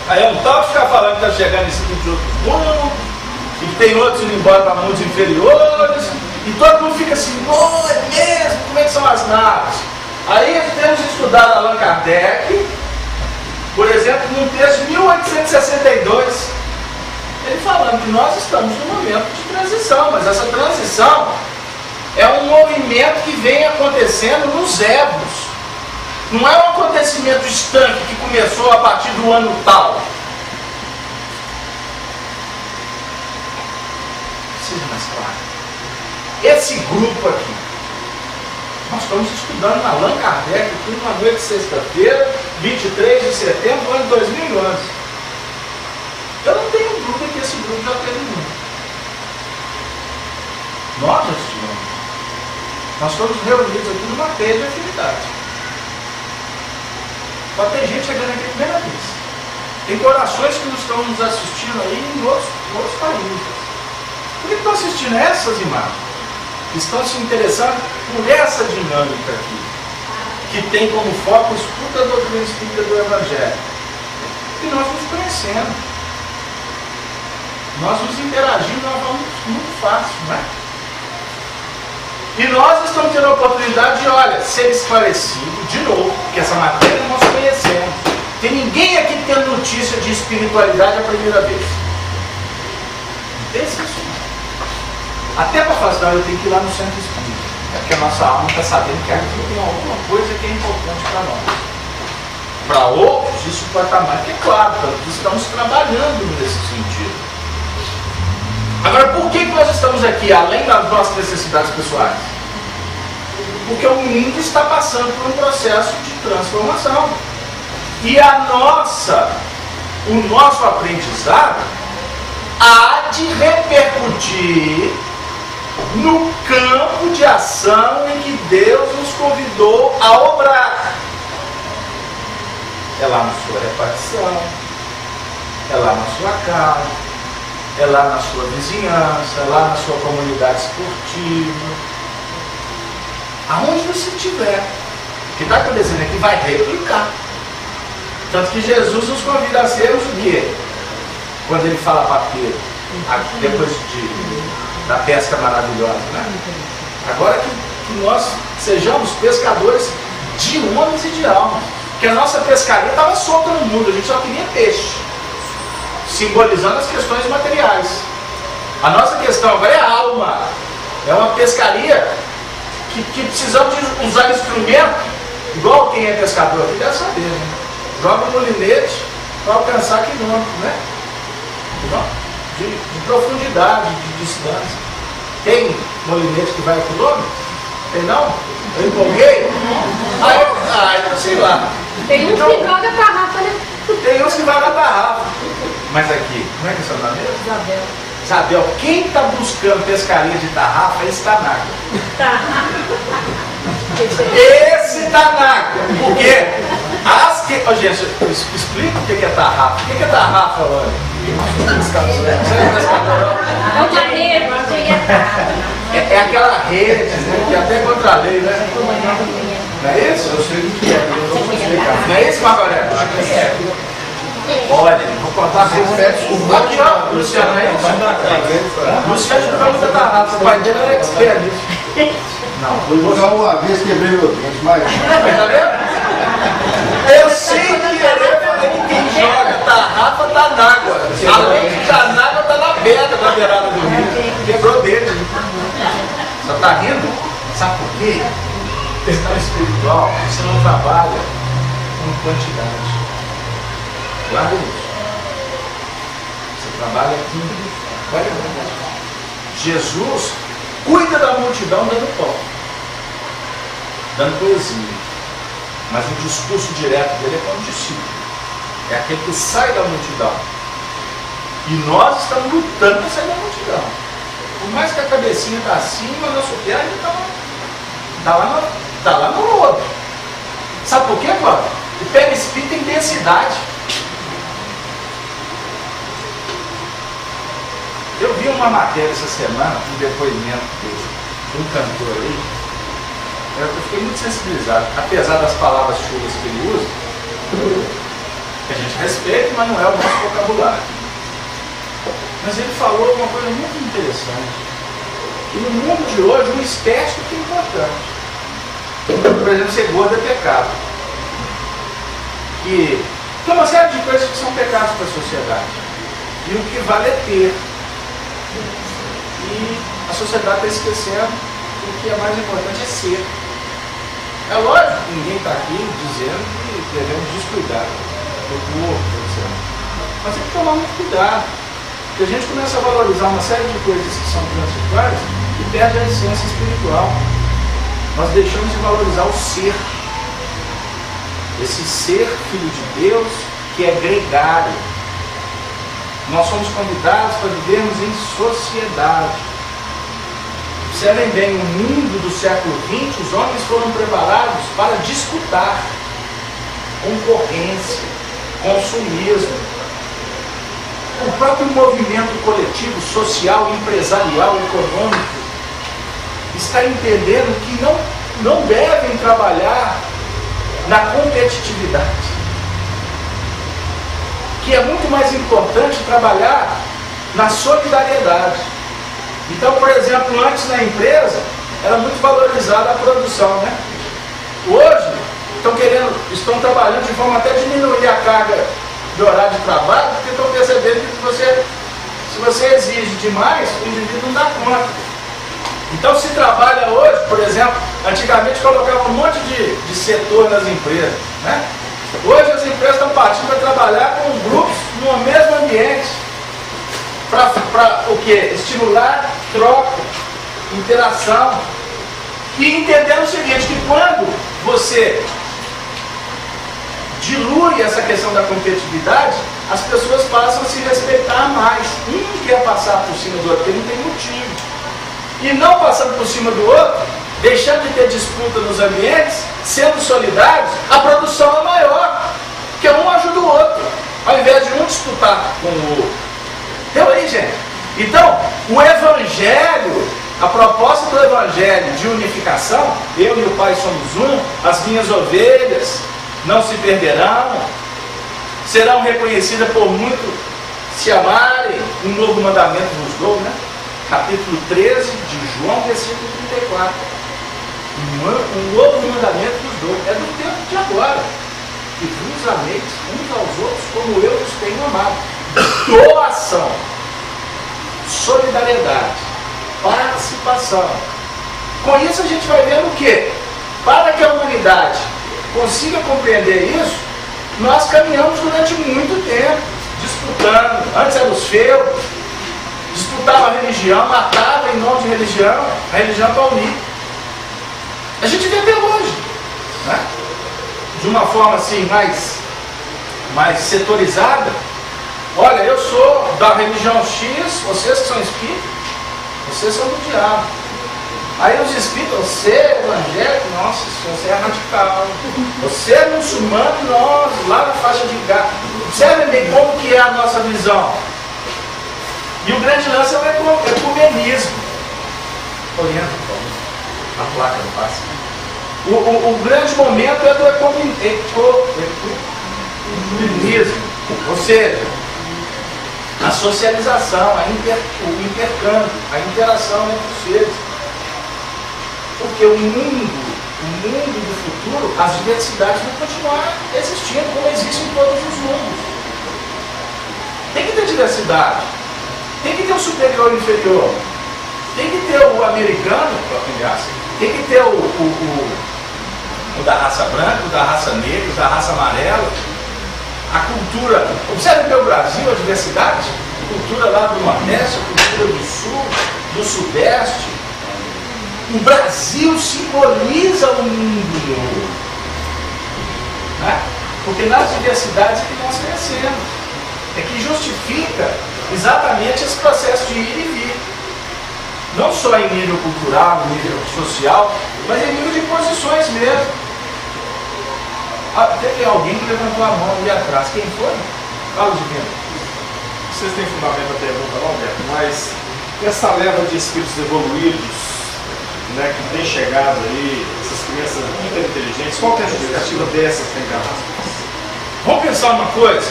Aí é um tal de ficar falando que está chegando em espírito de outro mundo, e que tem outros indo embora para mundos inferiores, E todo mundo fica assim, oh, é mesmo? Como é que são as naves? Aí temos estudado Allan Kardec, por exemplo, num texto de 1862, ele falando que nós estamos num momento de transição, mas essa transição é um movimento que vem acontecendo nos evos. Não é um acontecimento estanque que começou a partir do ano tal. Seja mais claro. Esse grupo aqui, nós estamos estudando Allan Kardec aqui numa noite de sexta-feira, 23 de setembro do ano 2011. Eu não tenho dúvida que esse grupo já teve muito. Nós já estivemos. Nós estamos reunidos aqui numa teia de afinidade. Pode ter gente chegando aqui a primeira vez. Tem corações que estão nos assistindo aí em outros países. Por que estão assistindo essas imagens? Estão se interessando por essa dinâmica aqui, que tem como foco o estudo da doutrina espírita do Evangelho. E nós nos conhecemos. Nós nos interagimos de uma forma muito fácil, não é? E nós estamos tendo a oportunidade de, olha, ser esclarecido de novo, porque essa matéria nós conhecemos. Tem ninguém aqui tendo notícia de espiritualidade a primeira vez. Esse é isso. Até para fazer, eu tenho que ir lá no centro espírita. É porque a nossa alma está sabendo que aqui tem alguma coisa que é importante para nós. Para outros, isso pode estar mais que claro, tanto que estamos trabalhando nesse sentido. Agora, por que nós estamos aqui, além das nossas necessidades pessoais? Porque o mundo está passando por um processo de transformação. E o nosso aprendizado há de repercutir no campo de ação em que Deus nos convidou a obrar. É lá na sua repartição, é lá na sua casa, é lá na sua vizinhança, é lá na sua comunidade esportiva, aonde você estiver. O que está acontecendo aqui vai replicar. Tanto que Jesus nos convida a sermos o quê? Quando ele fala para Pedro, depois da pesca maravilhosa, né? Agora que nós sejamos pescadores de homens e de almas. Porque a nossa pescaria estava solta no mundo, a gente só queria peixe, simbolizando as questões materiais. A nossa questão agora é a alma. É uma pescaria que precisamos de usar instrumento, igual quem é pescador aqui deve saber, né? Joga um molinete para alcançar quilômetros, né? De profundidade, de distância. Tem molinete que vai a quilômetros? Tem não? Eu empolguei? Então sei lá. Tem uns que joga tarrafa, né? Tem uns que vai na tarrafa. Mas aqui, como é que é seu nome? Isabel, quem está buscando pescaria de tarrafa é esse Tanaga. Esse Tanaga. Por quê? Gente, explica o que é tarrafa. O que é tarrafa, Lônia? É aquela rede, né? Que até contra a lei, né? Não é isso? Eu sei o que é. Não é isso, Margarete? Olha, vou contar para vocês. Aqui, ó, Luciano, é isso? Luciano não vai muita tarrafa, o pai dele é expert nisso. Não, vou jogar uma vez, quebrei outro, mas tá vendo? Eu sei que quem joga tarrafa tá na água. Além de estar na água, tá na pedra, na beirada do rio. Quebrou dele. Só tá rindo? Sabe por quê? Questão espiritual, você não trabalha com quantidade. Guarda isso. Você trabalha com qualidade. Jesus cuida da multidão dando pão, dando poesia. Mas o discurso direto dele é com o discípulo. É aquele que sai da multidão. E nós estamos lutando para sair da multidão. Por mais que a cabecinha está acima, nosso pé ainda está lá no lodo. Sabe por quê, Cláudio? O perispírito tem densidade. Eu vi uma matéria essa semana, um depoimento de um cantor aí. Eu fiquei muito sensibilizado, apesar das palavras chulas que ele usa, que a gente respeita, mas não é o nosso vocabulário. Mas ele falou uma coisa muito interessante. E no mundo de hoje, o estético que é importante. Por exemplo, ser gordo é pecado. E tem uma série de coisas que são pecados para a sociedade. E o que vale é ter. E a sociedade está esquecendo que o que é mais importante é ser. É lógico que ninguém está aqui dizendo que devemos descuidar do corpo, etc. Mas tem que tomar muito cuidado. Porque a gente começa a valorizar uma série de coisas que são transitórias e perde a essência espiritual. Nós deixamos de valorizar o ser. Esse ser filho de Deus que é gregário. Nós somos convidados para vivermos em sociedade. Observem bem, no mundo do século XX, os homens foram preparados para disputar, concorrência, consumismo. O próprio movimento coletivo, social, empresarial, econômico, está entendendo que não devem trabalhar na competitividade. Que é muito mais importante trabalhar na solidariedade. Então, por exemplo, antes na empresa, era muito valorizada a produção, né? Hoje, estão trabalhando de forma até diminuir a carga de horário de trabalho, porque estão percebendo que se você exige demais, o indivíduo não dá conta. Então se trabalha hoje, por exemplo, antigamente colocava um monte de setor nas empresas, né? Hoje as empresas estão partindo para trabalhar com grupos no mesmo ambiente. Para o quê? Estimular troca, interação. E entendendo o seguinte, que quando você dilui essa questão da competitividade, as pessoas passam a se respeitar mais. Um quer passar por cima do outro, porque não tem motivo. E não passando por cima do outro, deixando de ter disputa nos ambientes, sendo solidários, a produção é maior. Porque um ajuda o outro, ao invés de um disputar com o outro. Entendeu aí, gente? Então, o Evangelho, a proposta do Evangelho de unificação, eu e o Pai somos um, as minhas ovelhas não se perderão, serão reconhecidas por muito se amarem, um novo mandamento vos dou, né? Capítulo 13 de João, versículo 34. Um novo mandamento vos dou, é do tempo de agora, que vos ameis uns aos outros como eu os tenho amado. Doação, solidariedade, participação. Com isso a gente vai vendo o quê? Para que a humanidade consiga compreender isso, nós caminhamos durante muito tempo, disputando. Antes eram os feudos, disputavam a religião, matavam em nome de religião, a religião para unir. A gente vê até hoje, né? De uma forma assim mais setorizada. Olha, eu sou da religião X, vocês que são espíritas, vocês são do diabo. Aí os espíritas, você é evangélico, nossa, você é radical. Você é muçulmano, nós, lá na faixa de Gaza. Observem bem como que é a nossa visão. E o grande lance é o ecumenismo. Orienta, a placa do passe. O grande momento é do ecumenismo. Ou seja, a socialização, o intercâmbio, a interação entre os seres. Porque o mundo do futuro, as diversidades vão continuar existindo, como existe em todos os mundos. Tem que ter diversidade, tem que ter o superior e o inferior, tem que ter o americano, tem que ter o da raça branca, o da raça negra, o da raça amarela. A cultura, observe bem o Brasil, a diversidade, a cultura lá do Nordeste, a cultura do Sul, do Sudeste. O Brasil simboliza o mundo novo, né? Porque nas diversidades é que nós crescemos, é que justifica exatamente esse processo de ir e vir, não só em nível cultural, em nível social, mas em nível de posições mesmo. Teve alguém que levantou a mão ali atrás. Quem foi? Fala, Divino. Vocês têm fundamento a pergunta, não, Alberto, mas essa leva de espíritos evoluídos, né, que tem chegado aí, essas crianças muito inteligentes, qual que é a justificativa dessas reencarnações? Vamos pensar uma coisa.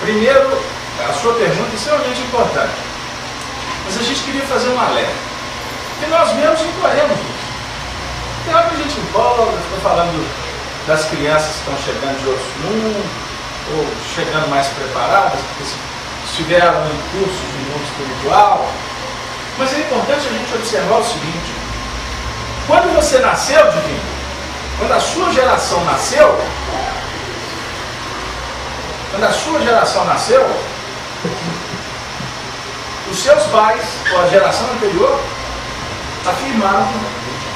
Primeiro, a sua pergunta é extremamente importante. Mas a gente queria fazer um alerta. que nós mesmos incorremos nisso. Tem hora que a gente empolga, fica falando das crianças que estão chegando de outros mundos, ou chegando mais preparadas, porque estiveram em cursos de mundo espiritual. Mas é importante a gente observar o seguinte: quando você nasceu, divino, quando a sua geração nasceu, os seus pais, ou a geração anterior, afirmaram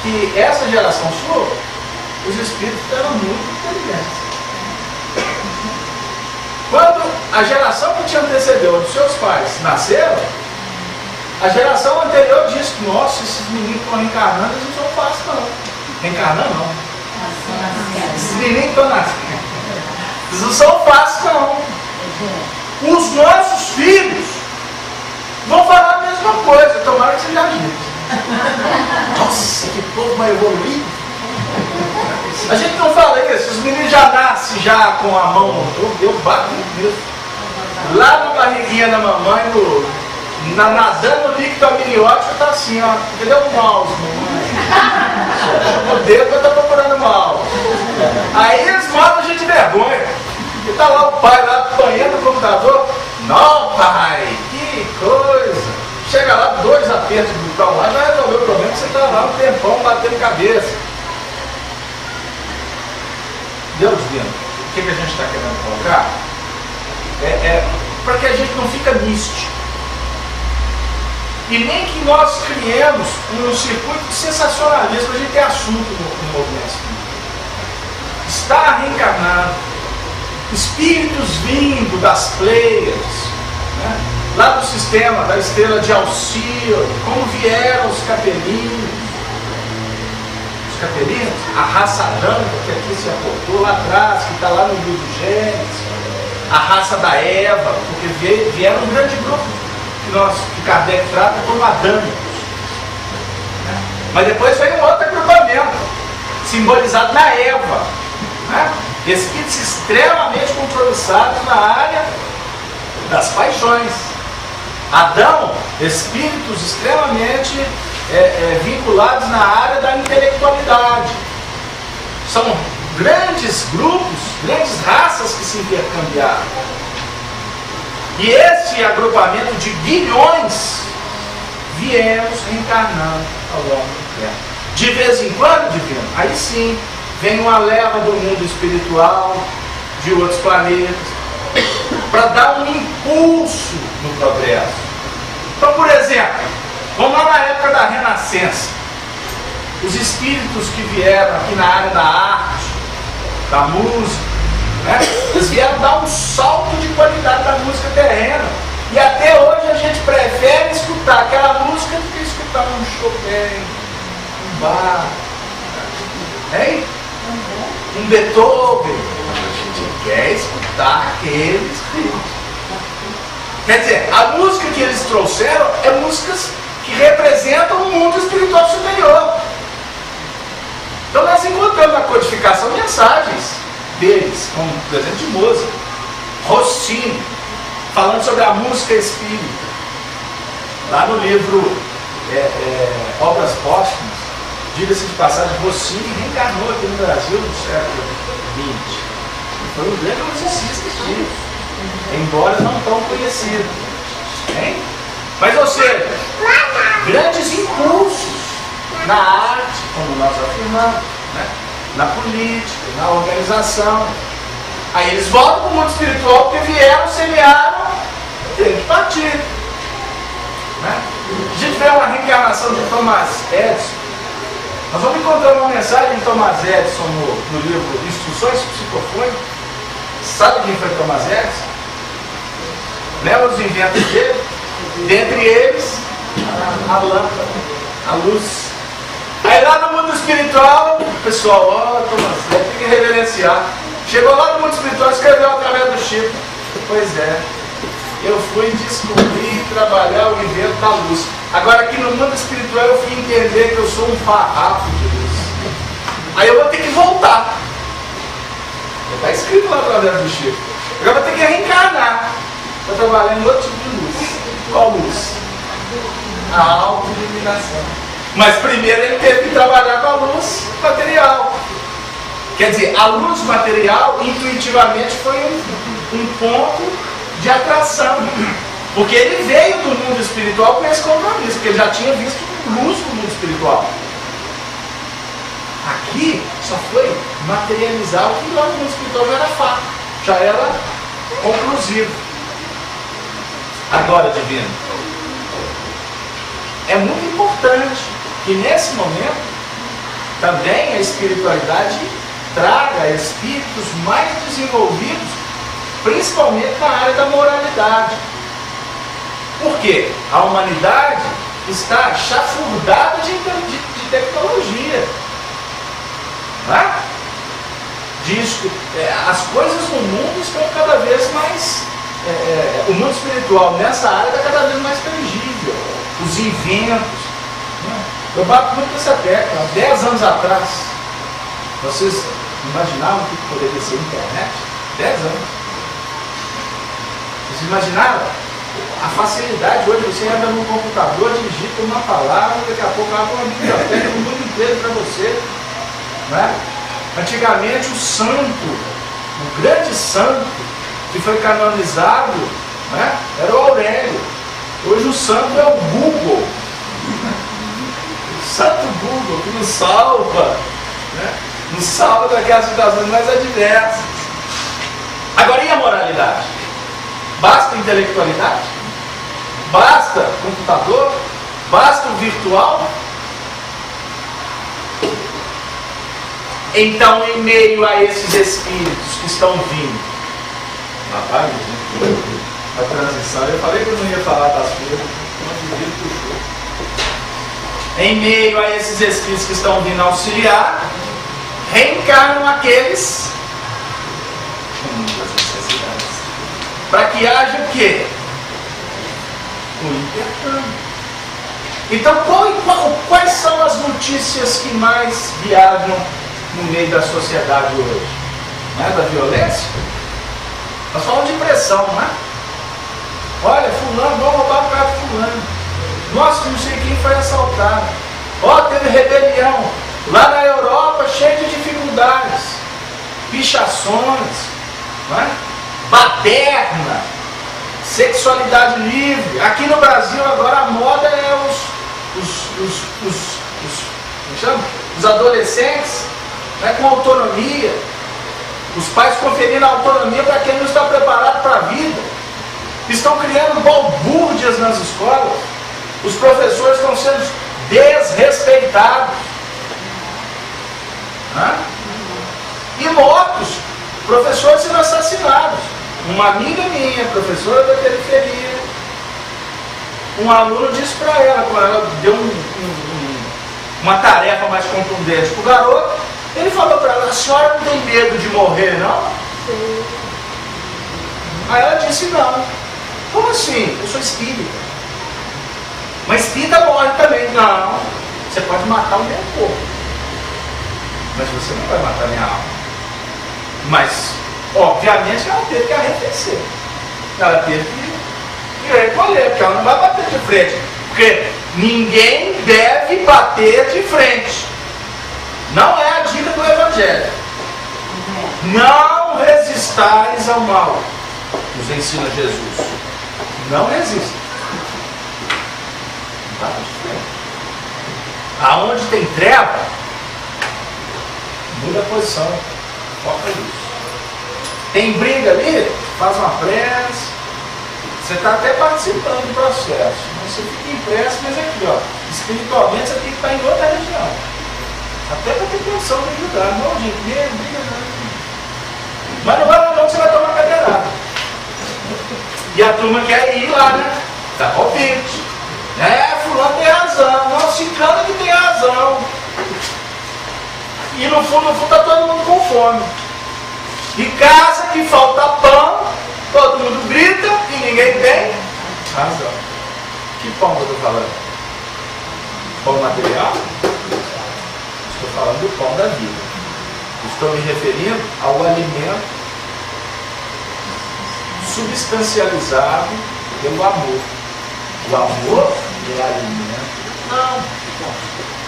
que essa geração sua, os espíritos eram muito inteligentes. Quando a geração que te antecedeu dos seus pais nasceram, a geração anterior disse que, nossa, esses meninos estão reencarnando, eles não são fáceis não. Reencarnando não. Esses meninos estão nascendo. Eles não são fáceis não. Os nossos filhos vão falar a mesma coisa, tomara que seja a gente. Nossa, que povo mais evoluído. A gente não fala isso, os meninos já nascem já com a mão no tubo, eu bato nisso. Lá na barriguinha da mamãe, nadando no líquido amniótico, tá assim, ó. Cadê o mouse, mamãe? O dedo vai estar procurando mal. Aí eles matam a gente de vergonha. E tá lá o pai lá apanhando no computador. Não, pai, que coisa. Chega lá, 2 apertos do botão lá, já resolveu o problema, você tá lá um tempão batendo cabeça. Deus lindo, o que a gente está querendo colocar? Para que a gente não fica místico. E nem que nós criemos um circuito de sensacionalismo. A gente tem assunto no movimento espírita. Está reencarnado. Espíritos vindo das Pleiades, né? Lá do sistema da estrela de Alcíone, como vieram os capelinos. Os capelinos, a raça branca que aqui se aportou lá atrás, que está lá no livro Gênesis, a raça da Eva, porque vieram um grande grupo que Kardec trata como adâmicos. Né? Mas depois veio um outro agrupamento, simbolizado na Eva. Né? Espíritos extremamente compromissados na área das paixões. Adão, espíritos extremamente vinculados na área da intelectualidade. São grandes grupos, grandes raças que se intercambiaram. E esse agrupamento de bilhões viemos reencarnando ao longo do tempo. De vez em quando, divino, aí sim, vem uma leva do mundo espiritual, de outros planetas, para dar um impulso no progresso. Então, por exemplo, vamos lá na época da Renascença. Os espíritos que vieram aqui na área da arte, da música, né? Eles vieram dar um salto de qualidade da música terrena. E até hoje a gente prefere escutar aquela música do que escutar um Chopin, um Bach, hein? Um Beethoven. A gente quer escutar aqueles espíritos. Quer dizer, a música que eles trouxeram é músicas que representam um mundo espiritual superior. Então nós encontramos na codificação mensagens deles, como por exemplo de Mozart, Rossini, falando sobre a música espírita. Lá no livro Obras Póstumas, diga-se de passagem, Rossini reencarnou aqui no Brasil no século XX. E foi um grande musicista espírita, embora não tão conhecido. Hein? Mas, ou seja, grandes impulsos na arte, como nós afirmamos, né? Na política, na organização. Aí eles voltam para o mundo espiritual porque vieram, semearam, tem que partir. Né? A gente vê uma reencarnação de Thomas Edison. Nós vamos encontrar uma mensagem de Thomas Edison no livro Instruções Psicofônicas. Sabe quem foi Thomas Edison? Lembra os inventos dele? Dentre eles, a lâmpada, a luz. Aí lá no mundo espiritual, o pessoal, Thomas Edison, tem que reverenciar. Chegou lá no mundo espiritual, escreveu através do Chico. Pois é, eu fui descobrir e trabalhar o invento da luz. Agora aqui no mundo espiritual eu fui entender que eu sou um farrapo de luz. Aí eu vou ter que voltar. Está escrito lá através do Chico. Agora eu vou ter que reencarnar para trabalhar em outro tipo de luz. Qual luz? A autoiluminação. Mas primeiro ele teve que trabalhar com a luz material. Quer dizer, a luz material intuitivamente foi um ponto de atração. Porque ele veio do mundo espiritual com esse compromisso, porque ele já tinha visto luz no mundo espiritual. Aqui só foi materializar o que lá no mundo espiritual já era fato, já era conclusivo. Agora, divino, é muito importante que nesse momento também a espiritualidade traga espíritos mais desenvolvidos, principalmente na área da moralidade. Por quê? A humanidade está chafurdada de tecnologia. Não é? As coisas no mundo estão cada vez mais... o mundo espiritual nessa área está cada vez mais tangível. Os inventos. Eu bato muito nessa tecla. Há 10 anos atrás, vocês imaginavam o que poderia ser a internet? 10 anos. Vocês imaginaram? A facilidade hoje, você entra no computador, digita uma palavra, daqui a pouco abre uma biblioteca do mundo inteiro para você. Não é? Antigamente o santo, o grande santo que foi canonizado, não é? Era o Aurélio. Hoje o santo é o Google. O santo Google que nos salva, né? Nos salva daquelas situações mais adversas. Agora, e a moralidade? Basta intelectualidade? Basta computador? Basta o virtual? Então, em meio a esses espíritos que estão vindo, rapaz, a transição, eu falei que eu não ia falar das coisas, puxou. Em meio a esses espíritos que estão vindo auxiliar, reencarnam aqueles com muitas necessidades. Para que haja o quê? O intercâmbio. Então, quais são as notícias que mais viajam no meio da sociedade hoje? Não é da violência? Nós falamos de pressão, não é? Olha, fulano, vamos roubar o carro de fulano. Nossa, não sei quem foi assaltado. Ó, teve rebelião. Lá na Europa, cheio de dificuldades. Pichações, não é? Baderna, sexualidade livre. Aqui no Brasil agora a moda é os adolescentes, né, com autonomia, os pais conferindo autonomia para quem não está preparado para a vida. Estão criando balbúrdias nas escolas. Os professores estão sendo desrespeitados, né? E mortos, professores sendo assassinados. Uma amiga minha, professora da periferia, um aluno disse para ela, quando ela deu uma tarefa mais contundente para o garoto, ele falou para ela: a senhora não tem medo de morrer, não? Sim. Aí ela disse: não. Como assim? Eu sou espírita. Mas espírita morre também. Não. Você pode matar o meu corpo, mas você não vai matar minha alma. Mas, obviamente, ela teve que arrefecer. Ela teve que recolher, porque ela não vai bater de frente. Porque ninguém deve bater de frente. Não é a dica do Evangelho. Não resistais ao mal, nos ensina Jesus. Não resista. Não bate de frente. Aonde tem treva, muda a posição. Foca isso. Tem briga ali, faz uma prece. Você está até participando do processo. Você fica impresso, mas aqui, ó, espiritualmente você tem que estar em outra região. Até para ter condição de ajudar. Não, gente, briga não. Mas não vai lá não que você vai tomar cadeirada. E a turma quer ir lá, né? Tá palpite. Fulano tem razão. Não, ciclano que tem razão. E no fundo está todo mundo com fome. E casa que falta pão, todo mundo grita e ninguém tem razão. Que pão que eu estou falando? Pão material? Estou falando do pão da vida. Estou me referindo ao alimento substancializado pelo amor. O amor é alimento. Não.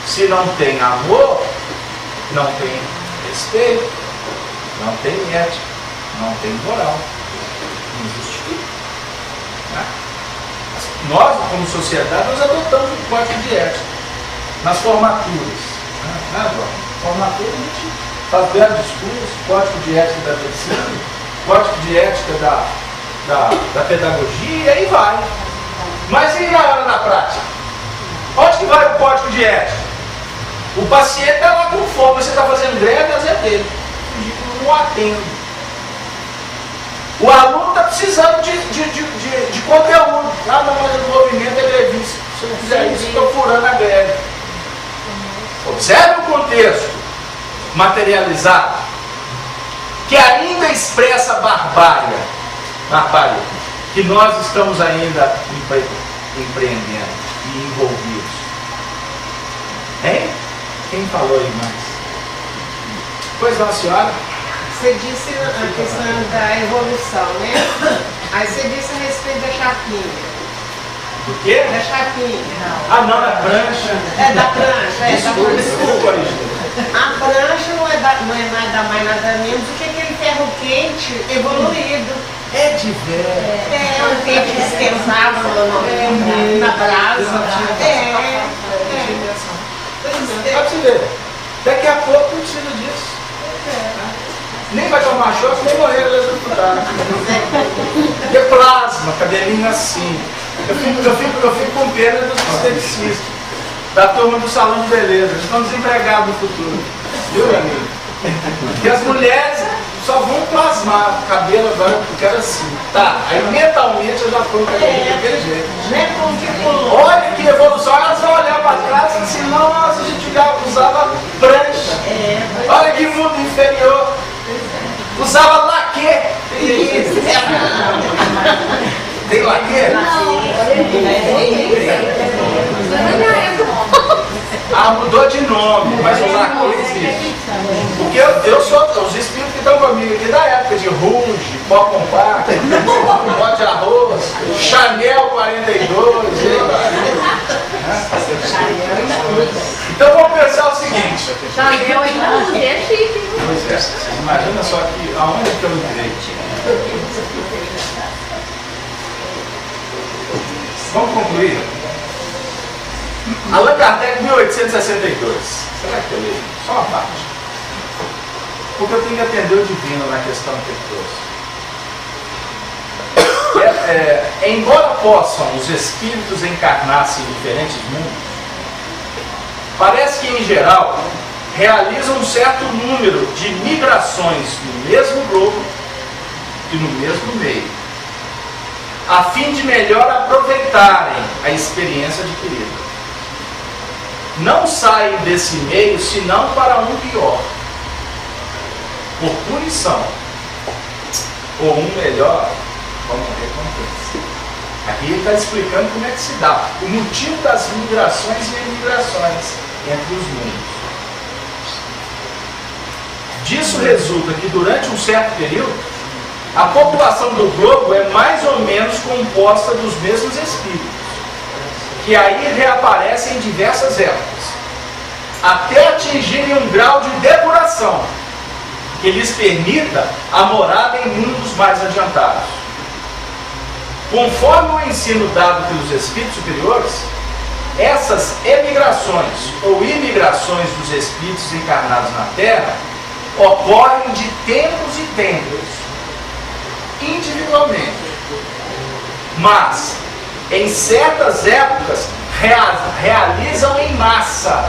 Se não tem amor, não tem respeito, não tem ética, não tem moral. Não justifica. Né? Nós, como sociedade, nós adotamos um código de ética nas formaturas. Né, João? Formatura, a gente faz belos discursos, código de ética da medicina, código de ética da pedagogia, e aí vai. Mas e na hora da prática? Onde que vai o código de ética? O paciente está lá com fome, você está fazendo greve, mas é dele. Não atende. O aluno está precisando de conteúdo. Ah, não, mas o movimento é grevista. Se eu não fizer isso, estou furando a greve. Observe o contexto materializado, que ainda expressa barbárie, que nós estamos ainda empreendendo e envolvidos. Hein? Quem falou aí mais? Pois não, senhora? Você disse a questão da evolução, né? Aí você disse a respeito da chapinha. Do quê? Da chapinha. Ah, não, da prancha. É da prancha, Desculpa, A prancha não é nada mais nada menos do que aquele ferro quente evoluído. É de velho. É, o quente esquentado na brasa. Pra você ver. Daqui a pouco não precisa disso. Nem vai tomar choque, nem morrer eletrocutado. Porque plasma, cabelinho assim. Eu fico com pena dos esteticistas, da turma do salão de beleza. Eles estão desempregados no futuro. Viu, amigo? Porque as mulheres só vão plasmar o cabelo agora, porque era assim. Tá, aí mentalmente eu já estou com daquele jeito. Olha que evolução, elas vão olhar para trás e assim, nossa, a gente já usava prancha. Olha que mundo inferior. Usava laque. Tem laque? Ah, mudou de nome, mas o laque existe. Porque eu sou os espíritos que estão comigo aqui da época de Ruge, pó compacto, pó de arroz, Chanel 42. Então vamos pensar o seguinte. Chanel é chique. Pois é, vocês imaginam só que aonde que eu entrei? Vamos concluir. Allan Kardec, 1862. Será que eu li? Só uma parte. Porque eu tenho que atender o divino na questão que ele trouxe. Embora possam os espíritos encarnar-se em diferentes mundos, parece que, em geral, realizam um certo número de migrações no mesmo globo e no mesmo meio, a fim de melhor aproveitarem a experiência adquirida. Não saem desse meio senão para um pior, por punição, ou um melhor, como recompensa. Aqui ele está explicando como é que se dá o motivo das migrações e emigrações entre os mundos. Disso resulta que durante um certo período, a população do globo é mais ou menos composta dos mesmos espíritos, que aí reaparecem em diversas épocas, até atingirem um grau de depuração que lhes permita a morada em mundos mais adiantados. Conforme o ensino dado pelos espíritos superiores, essas emigrações ou imigrações dos espíritos encarnados na Terra ocorrem de tempos e tempos, individualmente, mas em certas épocas realizam em massa.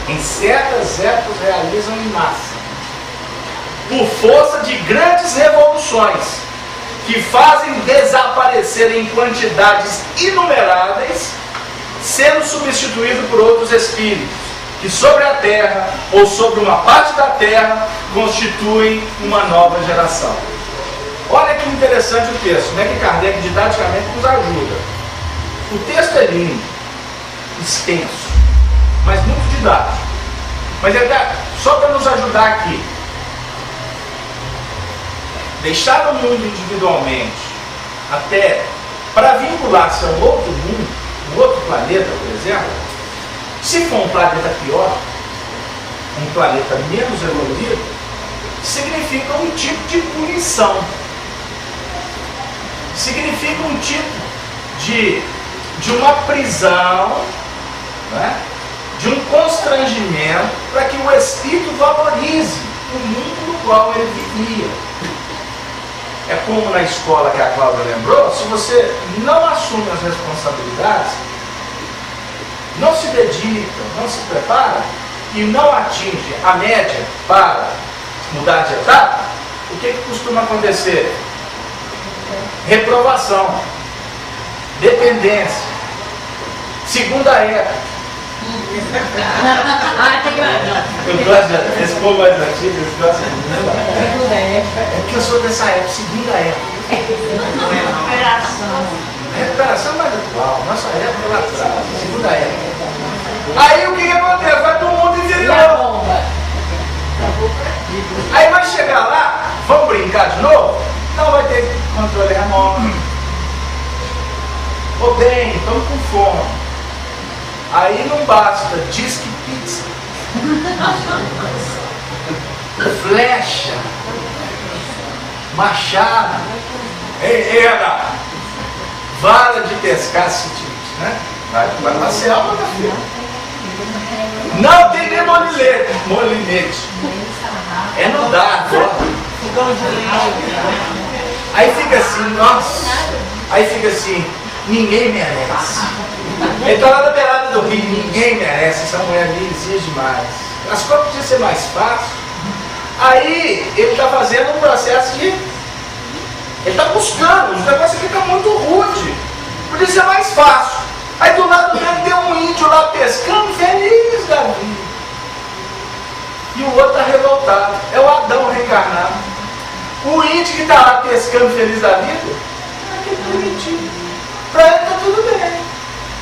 Em certas épocas realizam em massa, por força de grandes revoluções que fazem desaparecer em quantidades inumeráveis, sendo substituído por outros espíritos que sobre a Terra ou sobre uma parte da Terra constituem uma nova geração. Olha que interessante o texto, como é que Kardec didaticamente nos ajuda. O texto é lindo, extenso, mas muito didático. Mas só para nos ajudar aqui. Deixar o mundo individualmente até para vincular-se a um outro mundo, um outro planeta, por exemplo, exemplo, se for um planeta pior, um planeta menos evoluído, significa um tipo de punição. Significa um tipo de uma prisão, né? De um constrangimento para que o espírito valorize o mundo no qual ele vivia. É como na escola que a Cláudia lembrou, se você não assume as responsabilidades, não se dedica, não se prepara e não atinge a média para mudar de etapa, o que costuma acontecer? Reprovação, dependência, segunda era. Eu gosto desse povo mais antigo, eles gostam de é porque eu sou dessa época, segunda época. Recuperação mais atual, nossa época lá atrás, segunda época. Aí o que acontece? Vai para o mundo interior. Aí vai chegar lá, vamos brincar de novo? Não vai ter controle remoto. Ô bem, estamos com fome. Aí não basta, disque pizza, flecha, machado, era vara de pescar, né? Vai pra selva, meu filho. Não tem nem molinete. É no dado, Aí fica assim, nossa. Aí fica assim, ninguém merece. Ele está lá na beirada do rio, ninguém merece, essa mulher me exige demais. As coisas podiam ser mais fácil. Aí ele está fazendo um processo de. Ele está buscando, o negócio aqui está muito rude. Podia ser mais fácil. Aí do lado dele tem um índio lá pescando, feliz da vida. E o outro está revoltado. É o Adão reencarnado. O índio que está lá pescando feliz da vida, que bonitinho. Para ele está tudo bem.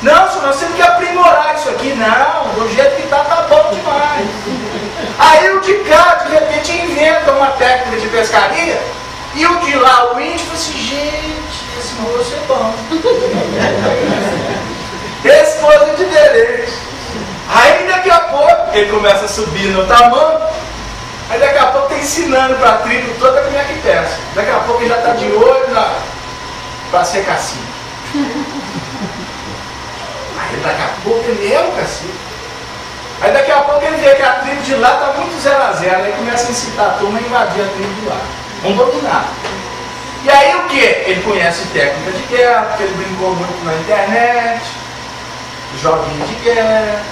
Não, senhor, nós temos que aprimorar isso aqui. Não, do jeito que está, tá bom demais. Aí o de cá, de repente, inventa uma técnica de pescaria. E o de lá, o índio, fala assim, gente, esse moço é bom. Esse moço é diferente. Aí daqui a pouco, ele começa a subir no tamanho. Aí daqui a pouco está ensinando para a tribo toda como é que pesca. Daqui a pouco ele já está de olho para ser cacique. Aí daqui a pouco ele é o cacique. Aí daqui a pouco ele vê que a tribo de lá está muito 0 a 0. Aí começa a incitar a turma a invadir a tribo de lá. Vamos dominar. E aí o que? Ele conhece técnica de guerra, porque ele brincou muito na internet, joguinho de guerra,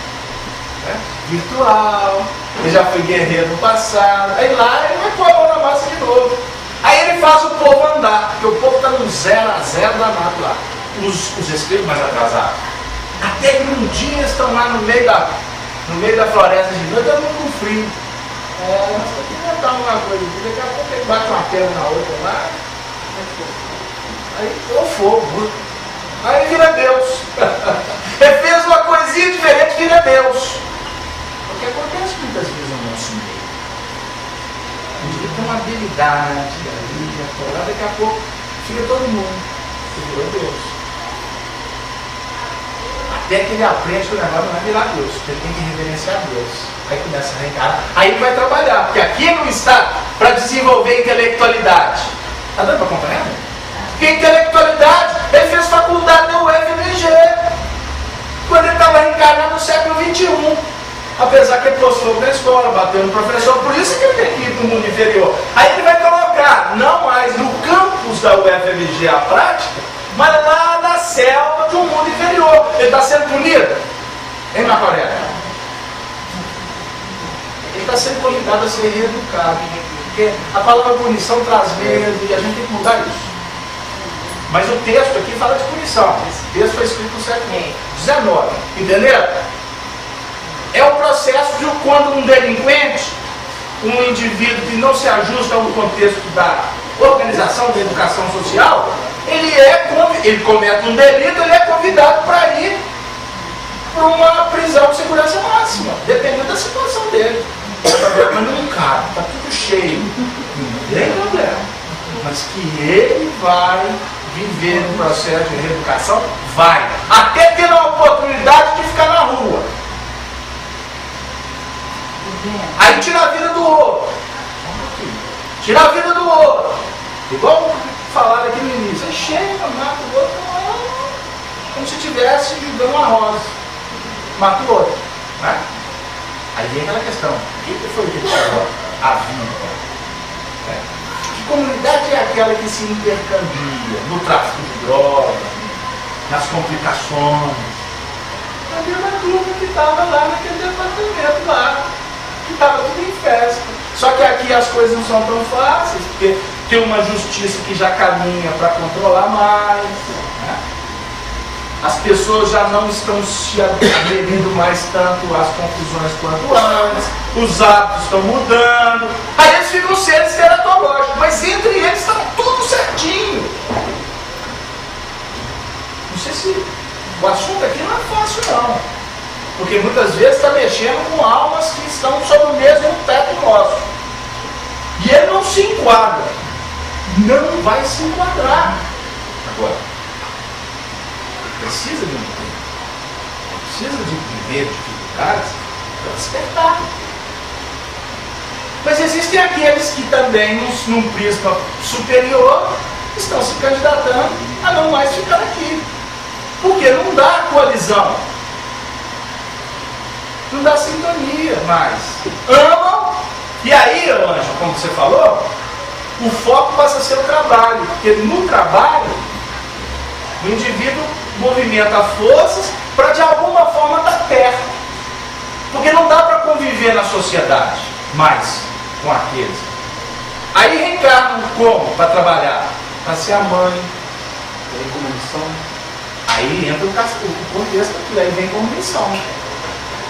né? Virtual. Ele já foi guerreiro no passado. Aí lá ele vai pôr a mão na massa de novo. Aí ele faz o povo andar, porque o povo está no 0 a 0 danado lá. Os espíritos mais atrasados. Até que um dia estão lá no meio da floresta de noite, todo mundo com frio. Nós temos que inventar uma coisa aqui, daqui a pouco ele bate uma perna na outra lá. Aí o fogo. Aí vira Deus. Ele fez uma coisinha diferente, vira Deus. O que acontece muitas vezes no nosso meio. Ele tem uma habilidade ali, daqui a pouco fica todo mundo. Virou Deus. Até que ele aprende que o negócio não é virar Deus, porque ele tem que reverenciar Deus. Aí começa a reencarnar. Aí ele vai trabalhar, porque aqui não está para desenvolver intelectualidade. Está dando para acompanhar? Porque intelectualidade, ele fez faculdade na UFMG. Quando ele estava reencarnado no século XXI. Apesar que ele postou na escola, bateu no professor, por isso que ele tem que ir para o mundo inferior. Aí ele vai colocar, não mais no campus da UFMG a prática, mas lá na selva de um mundo inferior. Ele está sendo punido? Hein, Macoré? Ele está sendo convidado a ser reeducado. Porque a palavra punição traz medo e a gente tem que mudar isso. Mas o texto aqui fala de punição. Esse texto foi escrito no século XIX. Entenderam? É o processo de quando um delinquente, um indivíduo que não se ajusta ao contexto da organização da educação social, ele comete um delito, ele é convidado para ir para uma prisão de segurança máxima, dependendo da situação dele. Mas não cabe, está tudo cheio, não tem problema. Mas que ele vai viver um processo de reeducação? Vai. Até ter a oportunidade de ficar na rua. Aí tira a vida do outro. Tira a vida do outro. Igual falaram aqui no início. Aí chega, mata o outro, como se estivesse jogando uma rosa. Mata o outro. Né? Aí vem aquela questão. Quem que foi que tirou a vida? Que comunidade é aquela que se intercambia no tráfico de drogas, nas complicações? A mesma turma que estava lá naquele departamento lá, que estava tudo em festa. Só que aqui as coisas não são tão fáceis, porque tem uma justiça que já caminha para controlar mais. Né? As pessoas já não estão se aderindo mais tanto às confusões quanto antes, os hábitos estão mudando, aí eles ficam seres teratológicos, mas entre eles está tudo certinho. Não sei se o assunto aqui não é fácil não, porque muitas vezes está mexendo com almas que estão sob o mesmo teto nosso, e ele não se enquadra, não vai se enquadrar agora. Precisa de um tempo, precisa de viver dificuldades para despertar. Mas existem aqueles que também, num prisma superior, estão se candidatando a não mais ficar aqui. Porque não dá coalizão, não dá sintonia mais. Amam, e aí, Anjo, como você falou, o foco passa a ser o trabalho, porque no trabalho, o indivíduo movimenta forças para de alguma forma dar perto. Porque não dá para conviver na sociedade mais com aqueles. Aí reencarnam como? Para trabalhar? Para ser a mãe, vem como missão. Aí entra o contexto aqui, aí vem como missão.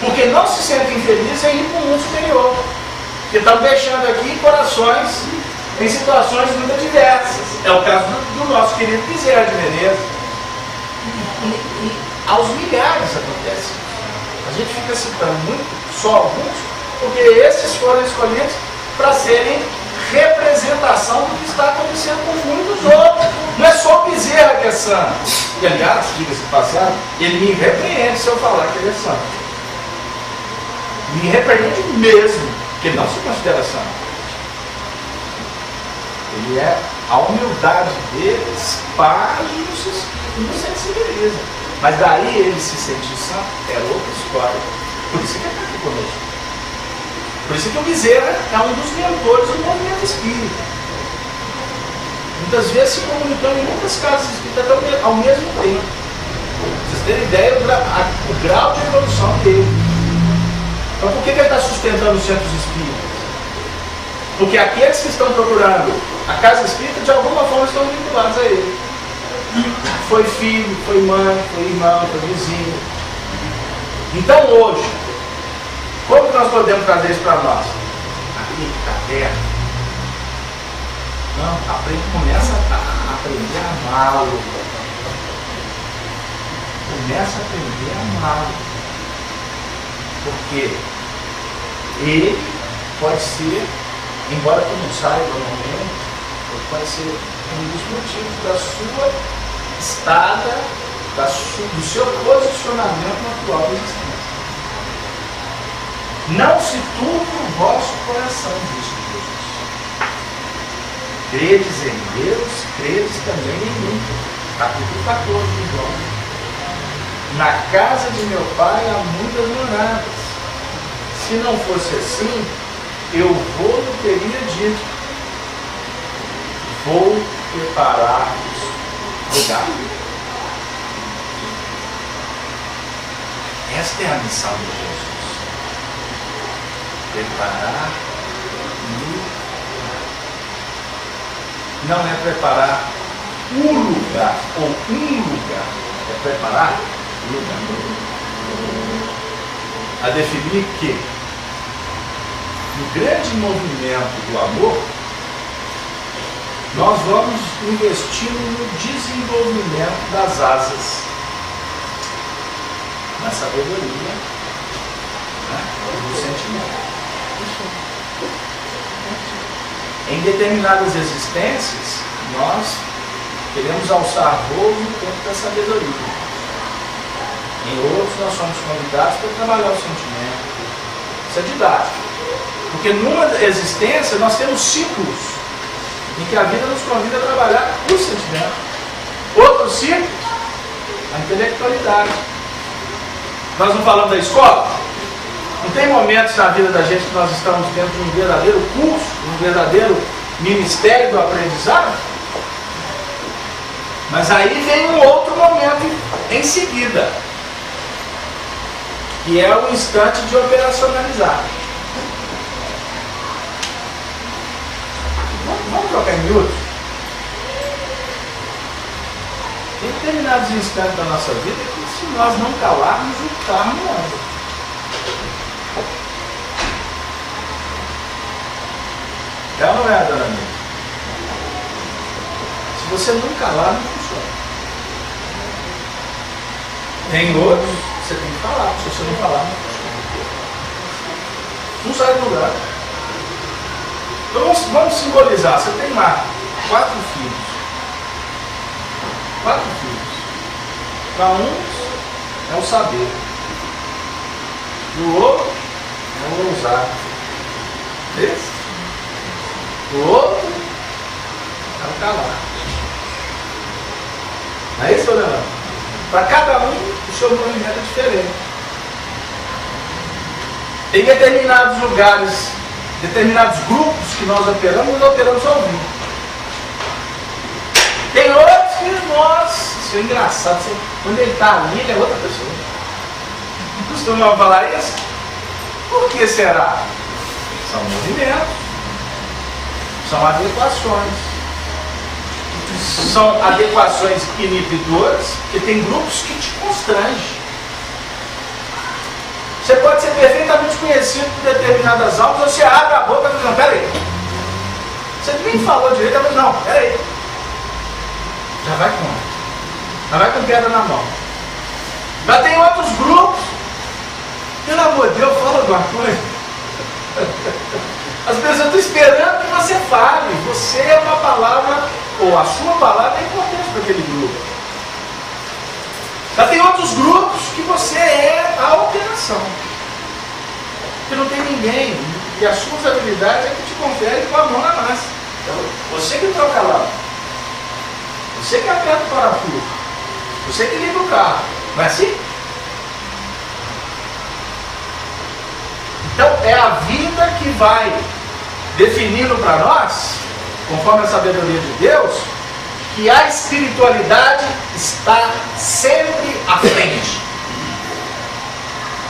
Porque não se sentem felizes em ir para o mundo superior. Porque estão deixando aqui corações em situações muito diversas. É o caso do nosso querido Bezerra de Menezes. E aos milhares acontece. A gente fica citando muito, só alguns, porque esses foram escolhidos para serem representação do que está acontecendo com muitos outros. Não é só o Bezerra que é santo. E aliás, diga-se passado, ele me repreende se eu falar que ele é santo. Me repreende mesmo, que ele não se considera santo. Ele é, a humildade dele espalha e não sensibiliza. Mas daí ele se sentir santo é outra história. Por isso que ele está aqui conosco. Por isso que o Bezerra é um dos mentores do movimento espírita. Muitas vezes se comunicando em muitas casas espíritas ao mesmo tempo. Pra vocês terem ideia o grau de evolução dele. Então por que ele está sustentando os centros espíritas? Porque aqueles que estão procurando a casa espírita, de alguma forma estão vinculados a ele. Foi filho, foi mãe, foi irmão, foi vizinho. Então hoje, como que nós podemos trazer isso para nós? Aqui, caderno. Não, começa a aprender a amá-lo. Começa a aprender a amá-lo. Porque ele pode ser, embora tu não saiba no momento, ele pode ser um dos motivos da sua estada, do seu posicionamento na atual existência. Não se turbe o vosso coração, disse Jesus. Credes em Deus, credes também em mim. Capítulo 14 de João. Na casa de meu pai há muitas moradas. Se não fosse assim, eu vou lhe teria dito. Vou preparar-vos lugar. Esta é a missão de Jesus. Preparar lugar. Não é preparar o lugar ou um lugar. É preparar lugar. A definir que no grande movimento do amor, nós vamos investir no desenvolvimento das asas, na sabedoria, né, do sentimento. Em determinadas existências, nós queremos alçar voos no campo da sabedoria. Em outros, nós somos convidados para trabalhar o sentimento. Isso é didático. Porque numa existência, nós temos ciclos em que a vida nos convida a trabalhar o sentimento. Outros ciclos, a intelectualidade. Nós não falamos da escola? Não tem momentos na vida da gente que nós estamos dentro de um verdadeiro curso, um verdadeiro ministério do aprendizado? Mas aí vem um outro momento em seguida, que é o instante de operacionalizar. Vamos trocar em miúdos? Tem determinados instantes da nossa vida que, se nós não calarmos, o carro não anda. É ou não é, dona Miriam? Se você não calar, não funciona. Tem outros, você tem que falar. Se você não falar, não funciona. Não sai do lugar. Então vamos simbolizar. Você tem lá 4 filhos. 4 filhos. Para uns é o saber. Do outro é o ousar. Esse? O outro é o calar. Não é isso ou não? Para cada um, o seu movimento é diferente. Em determinados lugares, determinados grupos que nós operamos ao vivo. Tem outros que nós, isso é engraçado, quando ele está ali, ele é outra pessoa. Costumamos falar isso? Por que será? São movimentos. São adequações. São adequações inibidoras, que tem grupos que te constrangem. Você pode ser perfeitamente conhecido por determinadas almas, você abre a boca e diz, não, peraí. Você nem falou direito, mas não, peraí. Já vai com. Já vai com pedra na mão. Já tem outros grupos. Pelo amor de Deus, fala alguma coisa. As pessoas estão esperando que você fale. Você é uma palavra, ou a sua palavra é importante para aquele grupo. Já tem outros grupos que você é a alteração. Que não tem ninguém. E as suas habilidades é que te conferem com a mão na massa. Então, você que troca lá. Você que aperta o parafuso. Você que liga o carro. Não é assim? Então é a vida que vai definindo para nós, conforme a sabedoria de Deus, que a espiritualidade está sempre à frente.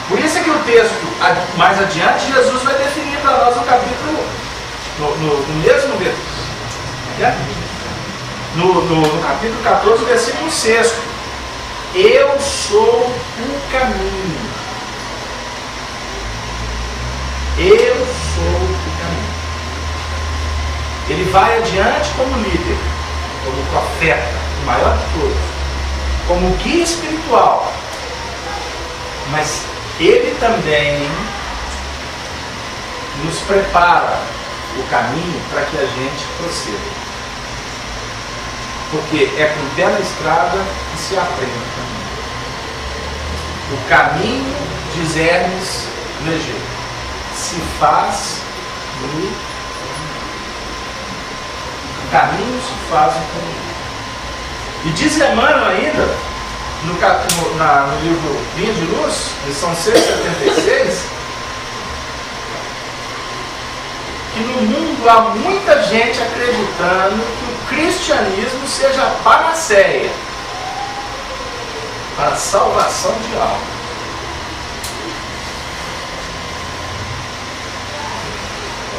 Por isso é que o texto, mais adiante, Jesus vai definir para nós o capítulo, no mesmo versículo, no capítulo 14, versículo 6. Eu sou o caminho. Eu sou o caminho. Ele vai adiante como líder, como profeta, o maior de todos, como guia espiritual. Mas ele também nos prepara o caminho para que a gente proceda. Porque é com o pé na estrada que se aprende o caminho. Diz Hermes Leger, se faz no caminho, se faz no caminho. E diz Emmanuel ainda, no livro Vinha de Luz, lição 676, que no mundo há muita gente acreditando que o cristianismo seja a panaceia para a salvação de alma.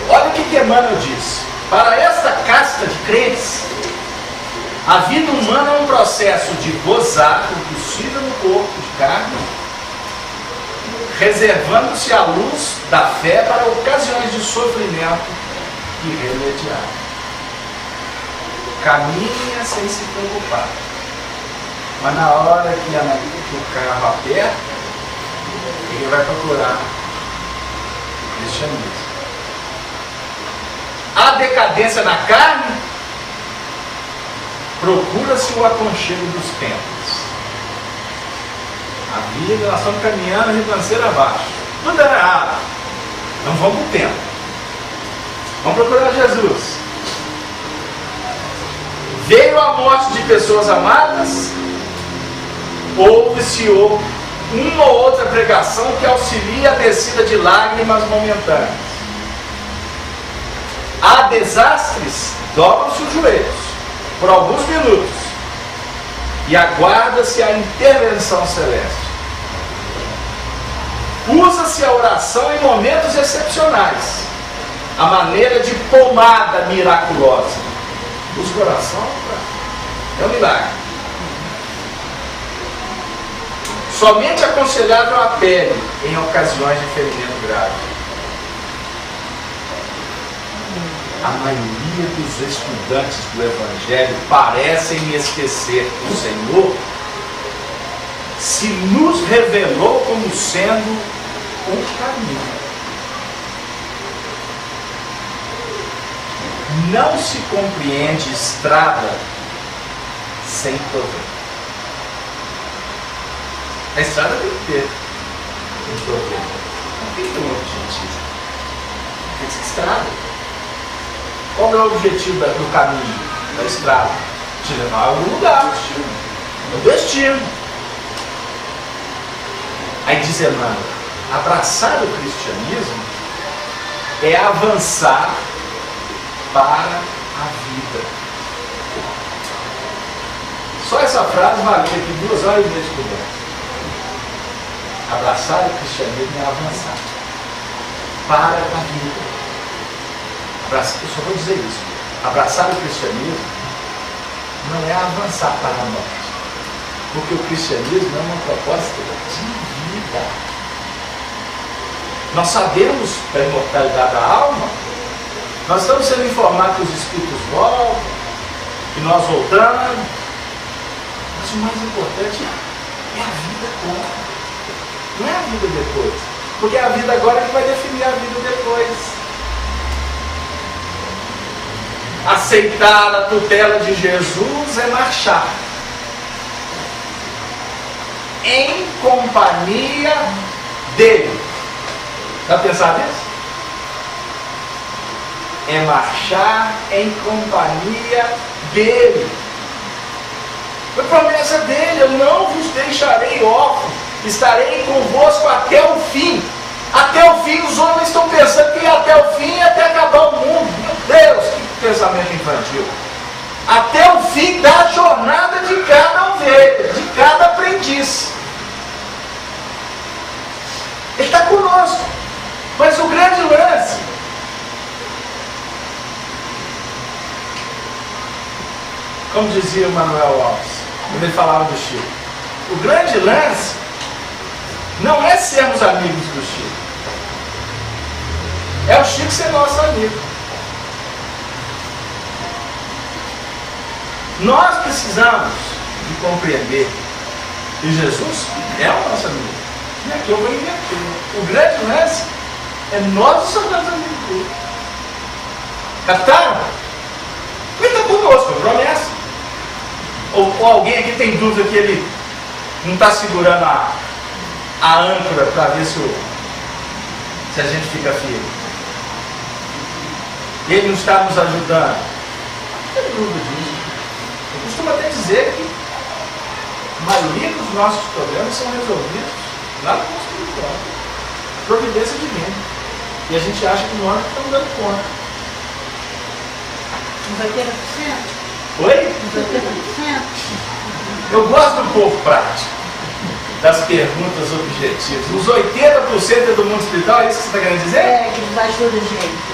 Olha o que Emmanuel diz. Para esta casta de crentes, a vida humana é um processo de gozar o possível no corpo de carne, reservando-se a luz da fé para ocasiões de sofrimento irremediável. Caminha sem se preocupar. Mas na hora que o carro aperta, ele vai procurar o cristianismo. A decadência na carne procura-se o aconchego dos templos. A vida, nós estamos caminhando ribanceira abaixo. Tudo era errado. Então vamos para o templo. Vamos procurar Jesus. Veio a morte de pessoas amadas, houve-se uma ou outra pregação que auxilia a descida de lágrimas momentâneas. Há desastres, dobram-se os joelhos por alguns minutos e aguarda-se a intervenção celeste. Usa-se a oração em momentos excepcionais, a maneira de pomada miraculosa. Usa o coração, é um milagre. Somente aconselhável à pele em ocasiões de ferimento grave. A maioria dos estudantes do Evangelho parecem esquecer que o Senhor se nos revelou como sendo o caminho. Não se compreende estrada sem proveito. A estrada tem que ter um proveito. Não tem que ter um objetivo. Tem que ser estrada. Qual é o objetivo do caminho, da estrada? Te levar a algum lugar. O destino. Aí diz Emmanuel, abraçar o cristianismo é avançar para a vida. Só essa frase valia aqui 2 horas e meia de conversa. Abraçar o cristianismo é avançar para a vida. Eu só vou dizer isso. Abraçar o cristianismo não é avançar para a morte. Porque o cristianismo é uma proposta de vida. Nós sabemos da imortalidade da alma. Nós estamos sendo informados que os espíritos voltam, que nós voltamos. Mas o mais importante é a vida agora. Não é a vida depois. Porque é a vida agora que vai definir a vida depois. Aceitar a tutela de Jesus é marchar em companhia dele. Já pensaram nisso? É marchar em companhia dele. Foi promessa dele: eu não vos deixarei órfãos, estarei convosco até o fim. Até o fim. Os homens estão pensando que até o fim é até acabar o mundo. Meu Deus, que pensamento infantil. Até o fim da jornada de cada ovelha, de cada aprendiz. Ele está conosco. Mas o grande lance como dizia o Manuel Alves, quando ele falava do Chico, o grande lance não é sermos amigos do Chico. É o Chico ser nosso amigo. Nós precisamos de compreender que Jesus é o nosso amigo. E aqui eu vou inverter. O grande lance é nós nos tornarmos amigos dele. Captaram? Ele está conosco, promessa. Ou alguém aqui tem dúvida que ele não está segurando a âncora para ver se a gente fica firme? Ele não está nos ajudando? Não tem dúvida disso. Eu costumo até dizer que a maioria dos nossos problemas são resolvidos lá no nosso espiritual. Providência divina. E a gente acha que nós estamos dando conta. Uns 80%? Oi? Uns 80%? Eu gosto do povo prático, das perguntas objetivas. Os 80% do mundo espiritual, é isso que você está querendo dizer? É, que ajuda a gente.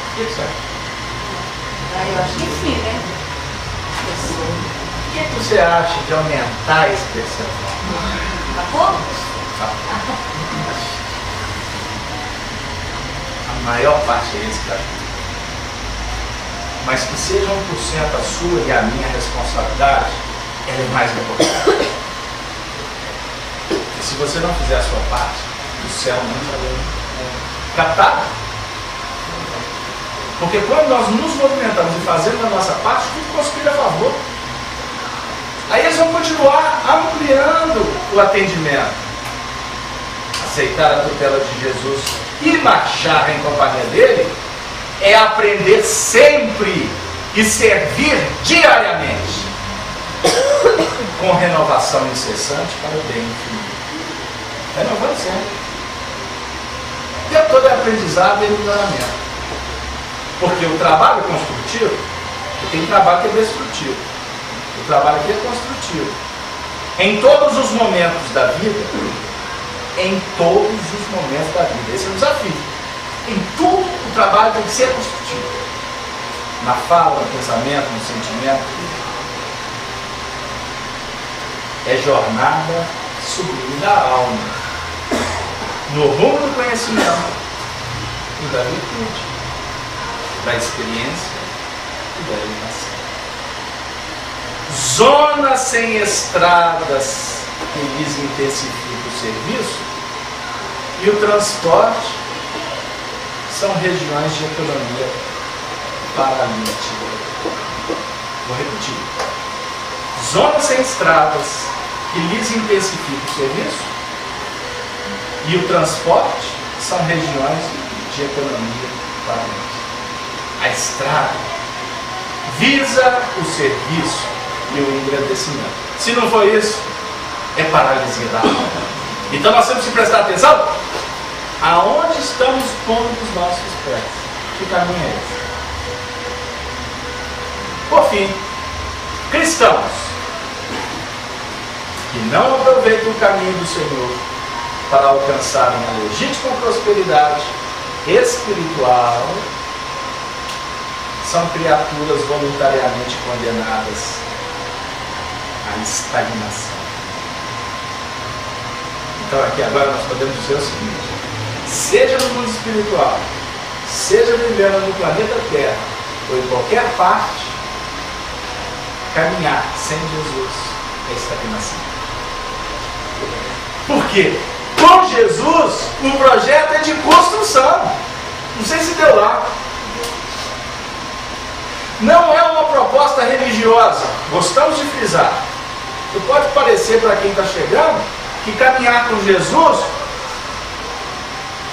O que você acha? Eu acho que sim, né? O que você acha de aumentar esse percentual? Tá poucos? A maior parte é esse que ajuda. Mas que seja 1% a sua e a minha responsabilidade, ela é mais importante. E se você não fizer a sua parte, o céu não vai captar. Porque quando nós nos movimentamos e fazemos a nossa parte, tudo conspira a favor. Aí eles vão continuar ampliando o atendimento. Aceitar a tutela de Jesus e marchar em companhia dele é aprender sempre e servir diariamente com renovação incessante para o bem infinito. Renovando sempre. O tempo todo é aprendizado e melhoramento. Porque o trabalho é construtivo, e tem trabalho que é destrutivo. O trabalho aqui é construtivo. Em todos os momentos da vida, em todos os momentos da vida. Esse é o desafio. Em tudo o trabalho tem que ser construtivo. Na fala, no pensamento, no sentimento. É jornada sublime da alma. No rumo do conhecimento e da virtude, da experiência e da educação. Zonas sem estradas que lhes intensificam o serviço e o transporte são regiões de economia paralítica. Vou repetir. Zonas sem estradas que lhes intensificam o serviço e o transporte são regiões de economia paralítica. A estrada visa o serviço e o engrandecimento. Se não for isso, é paralisia da alma. Então nós temos que prestar atenção aonde estamos pondo os nossos pés. Que caminho é esse? Por fim, cristãos que não aproveitam o caminho do Senhor para alcançarem a legítima prosperidade espiritual são criaturas voluntariamente condenadas à estagnação. Então aqui agora nós podemos dizer o seguinte: seja no mundo espiritual, seja vivendo no planeta Terra ou em qualquer parte, caminhar sem Jesus é estagnação. Por quê? Com Jesus o projeto é de construção. Não sei se deu lá. Não é uma proposta religiosa, gostamos de frisar. E pode parecer para quem está chegando que caminhar com Jesus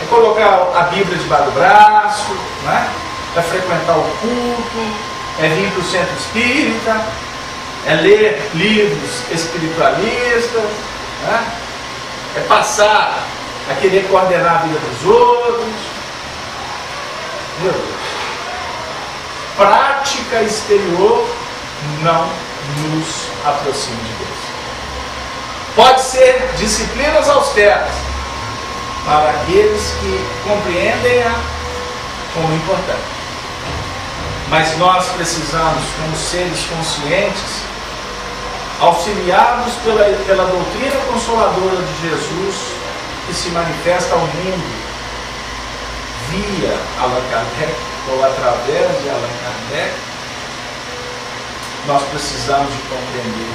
é colocar a Bíblia debaixo do braço, né? É frequentar o culto, é vir para o centro espírita, é ler livros espiritualistas, né? É passar a querer coordenar a vida dos outros. Meu Deus. Prática exterior não nos aproxima de Deus. Pode ser disciplinas austeras para aqueles que compreendem-a como importante. Mas nós precisamos, como seres conscientes, auxiliados pela doutrina consoladora de Jesus, que se manifesta ao mundo via Allan Kardec ou através de Allan Kardec, nós precisamos de compreender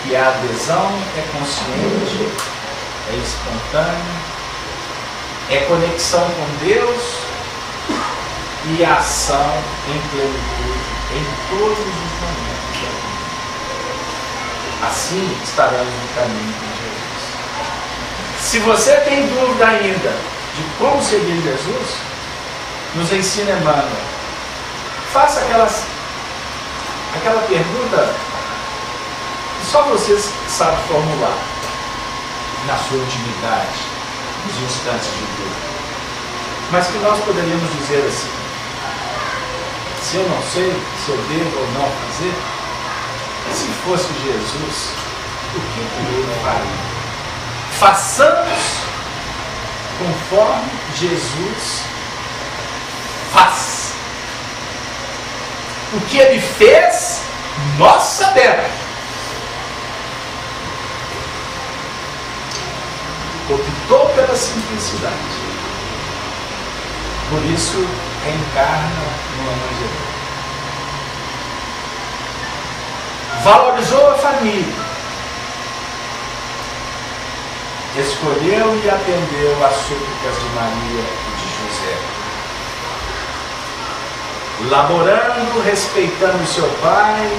que a adesão é consciente, é espontânea, é conexão com Deus e ação em plenitude em todos os momentos da vida. Assim estaremos no caminho com Jesus. Se você tem dúvida ainda de como seguir Jesus, nos ensina Emmanuel. Faça aquela pergunta que só você sabe formular na sua intimidade, nos instantes de dúvida. Mas que nós poderíamos dizer assim: se eu não sei se eu devo ou não fazer, se fosse Jesus, o que ele faria? Façamos conforme Jesus faz. O que ele fez, nós sabemos. Optou pela simplicidade. Por isso, reencarna no Evangelho. Valorizou a família. escolheu e atendeu às súplicas de Maria e de José, laborando, respeitando seu pai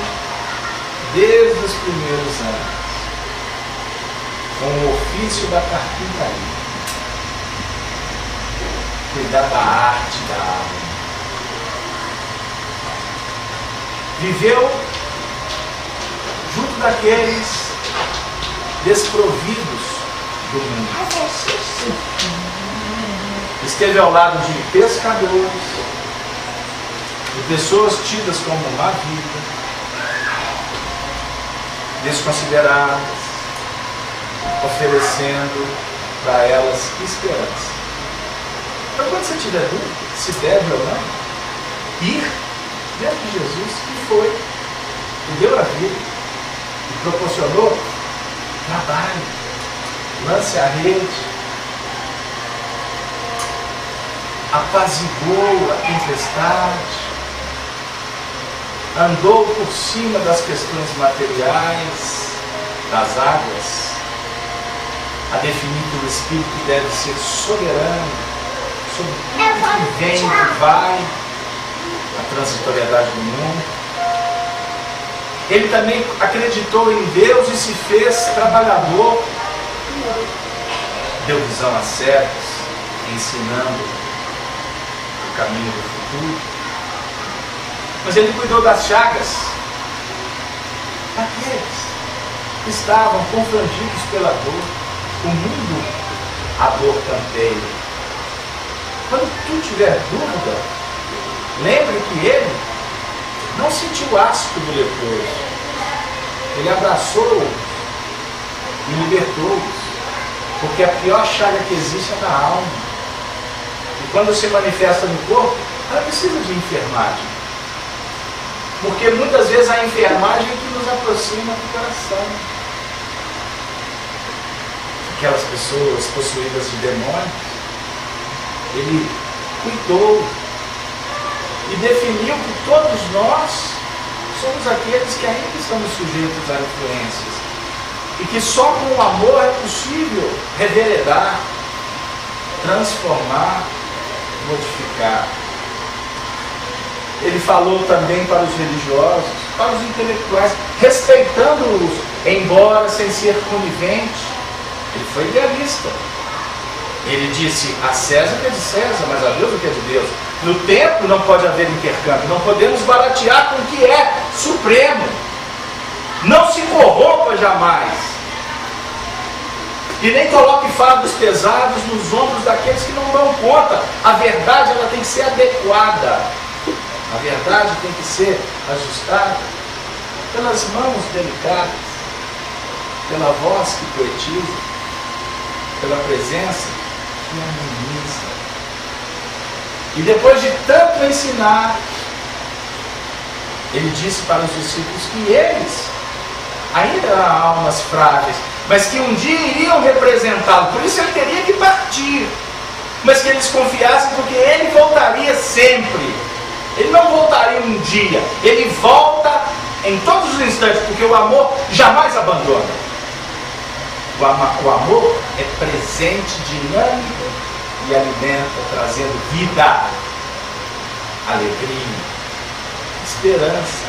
desde os primeiros anos, com o ofício da carpintaria, cuidar da arte da alma. Viveu junto daqueles desprovidos do mundo. Esteve ao lado de pescadores, de pessoas tidas como má vida, desconsideradas, oferecendo para elas esperança. Então, quando você tiver dúvida se deve ou não ir diante de Jesus, que foi, que deu a vida, que proporcionou trabalho, lance a rede, apaziguou a tempestade, andou por cima das questões materiais, das águas, a definir pelo Espírito que deve ser soberano sobre tudo que vem e que vai, a transitoriedade do mundo. Ele também acreditou em Deus e se fez trabalhador, deu visão a cegos, ensinando o caminho do futuro. Mas ele cuidou das chagas daqueles que estavam confrangidos pela dor. O mundo a dor campeia. Quando tu tiver dúvida, lembre que ele não sentiu o ácido do leproso. Ele abraçou e libertou-os. Porque a pior chaga que existe é na alma. E quando se manifesta no corpo, ela precisa de enfermagem. Porque muitas vezes a enfermagem é que nos aproxima do coração. Aquelas pessoas possuídas de demônios, ele cuidou e definiu que todos nós somos aqueles que ainda estamos sujeitos a influências e que só com o amor é possível reveredar, transformar, modificar. Ele falou também para os religiosos, para os intelectuais, respeitando-os, embora sem ser conivente. Ele foi idealista. Ele disse a César o que é de César, mas a Deus o que é de Deus. No templo não pode haver intercâmbio, não podemos baratear com o que é supremo. Não se corrompa jamais. E nem coloque fardos pesados nos ombros daqueles que não dão conta. A verdade ela tem que ser adequada. A verdade tem que ser ajustada pelas mãos delicadas, pela voz que poetiza, pela presença que ameniza. E depois de tanto ensinar, ele disse para os discípulos que eles ainda eram almas frágeis, mas que um dia iriam representá-lo. Por isso ele teria que partir, mas que eles confiassem, porque ele voltaria sempre. Ele não voltaria um dia, ele volta em todos os instantes, porque o amor jamais abandona. O amor é presente, dinâmico e alimenta, trazendo vida, alegria, esperança.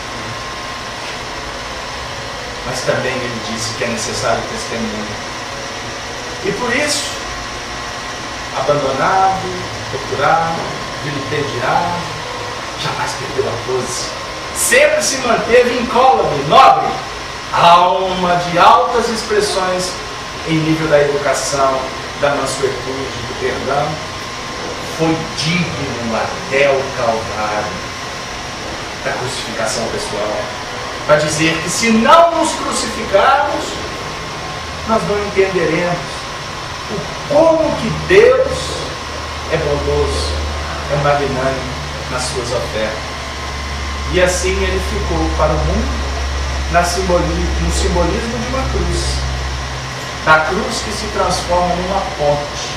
Mas também ele disse que é necessário testemunho. E por isso, abandonado, torturado, vilipendiado, jamais perdeu a pose. Sempre se manteve incólume, nobre, alma de altas expressões em nível da educação, da mansuetude, do perdão. Foi digno até o Calvário da crucificação pessoal, para dizer que se não nos crucificarmos, nós não entenderemos como que Deus é bondoso, é magnânimo nas suas ofertas. E assim ele ficou para o mundo no simbolismo de uma cruz. Da cruz que se transforma numa ponte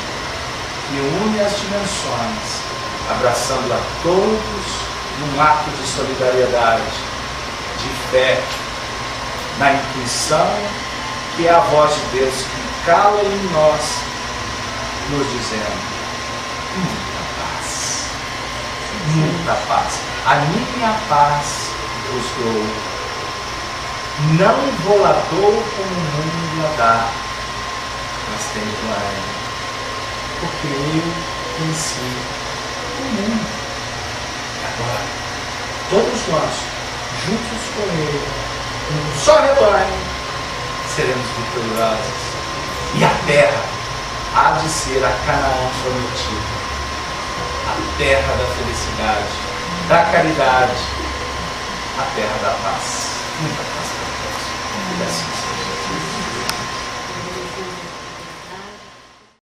que une as dimensões, abraçando a todos num ato de solidariedade, de fé, na intuição que é a voz de Deus que cala em nós, nos dizendo: muita paz, muita paz. A minha paz vos dou. Não vou lá dou como o mundo a dá, mas tenho glória, porque eu venci o mundo. Agora, todos nós, juntos com Ele, num só rebanho, seremos vitoriosos. E a terra há de ser a Canaã prometida, a terra da felicidade, da caridade, a terra da paz. Muita paz para todos. Que assim seja.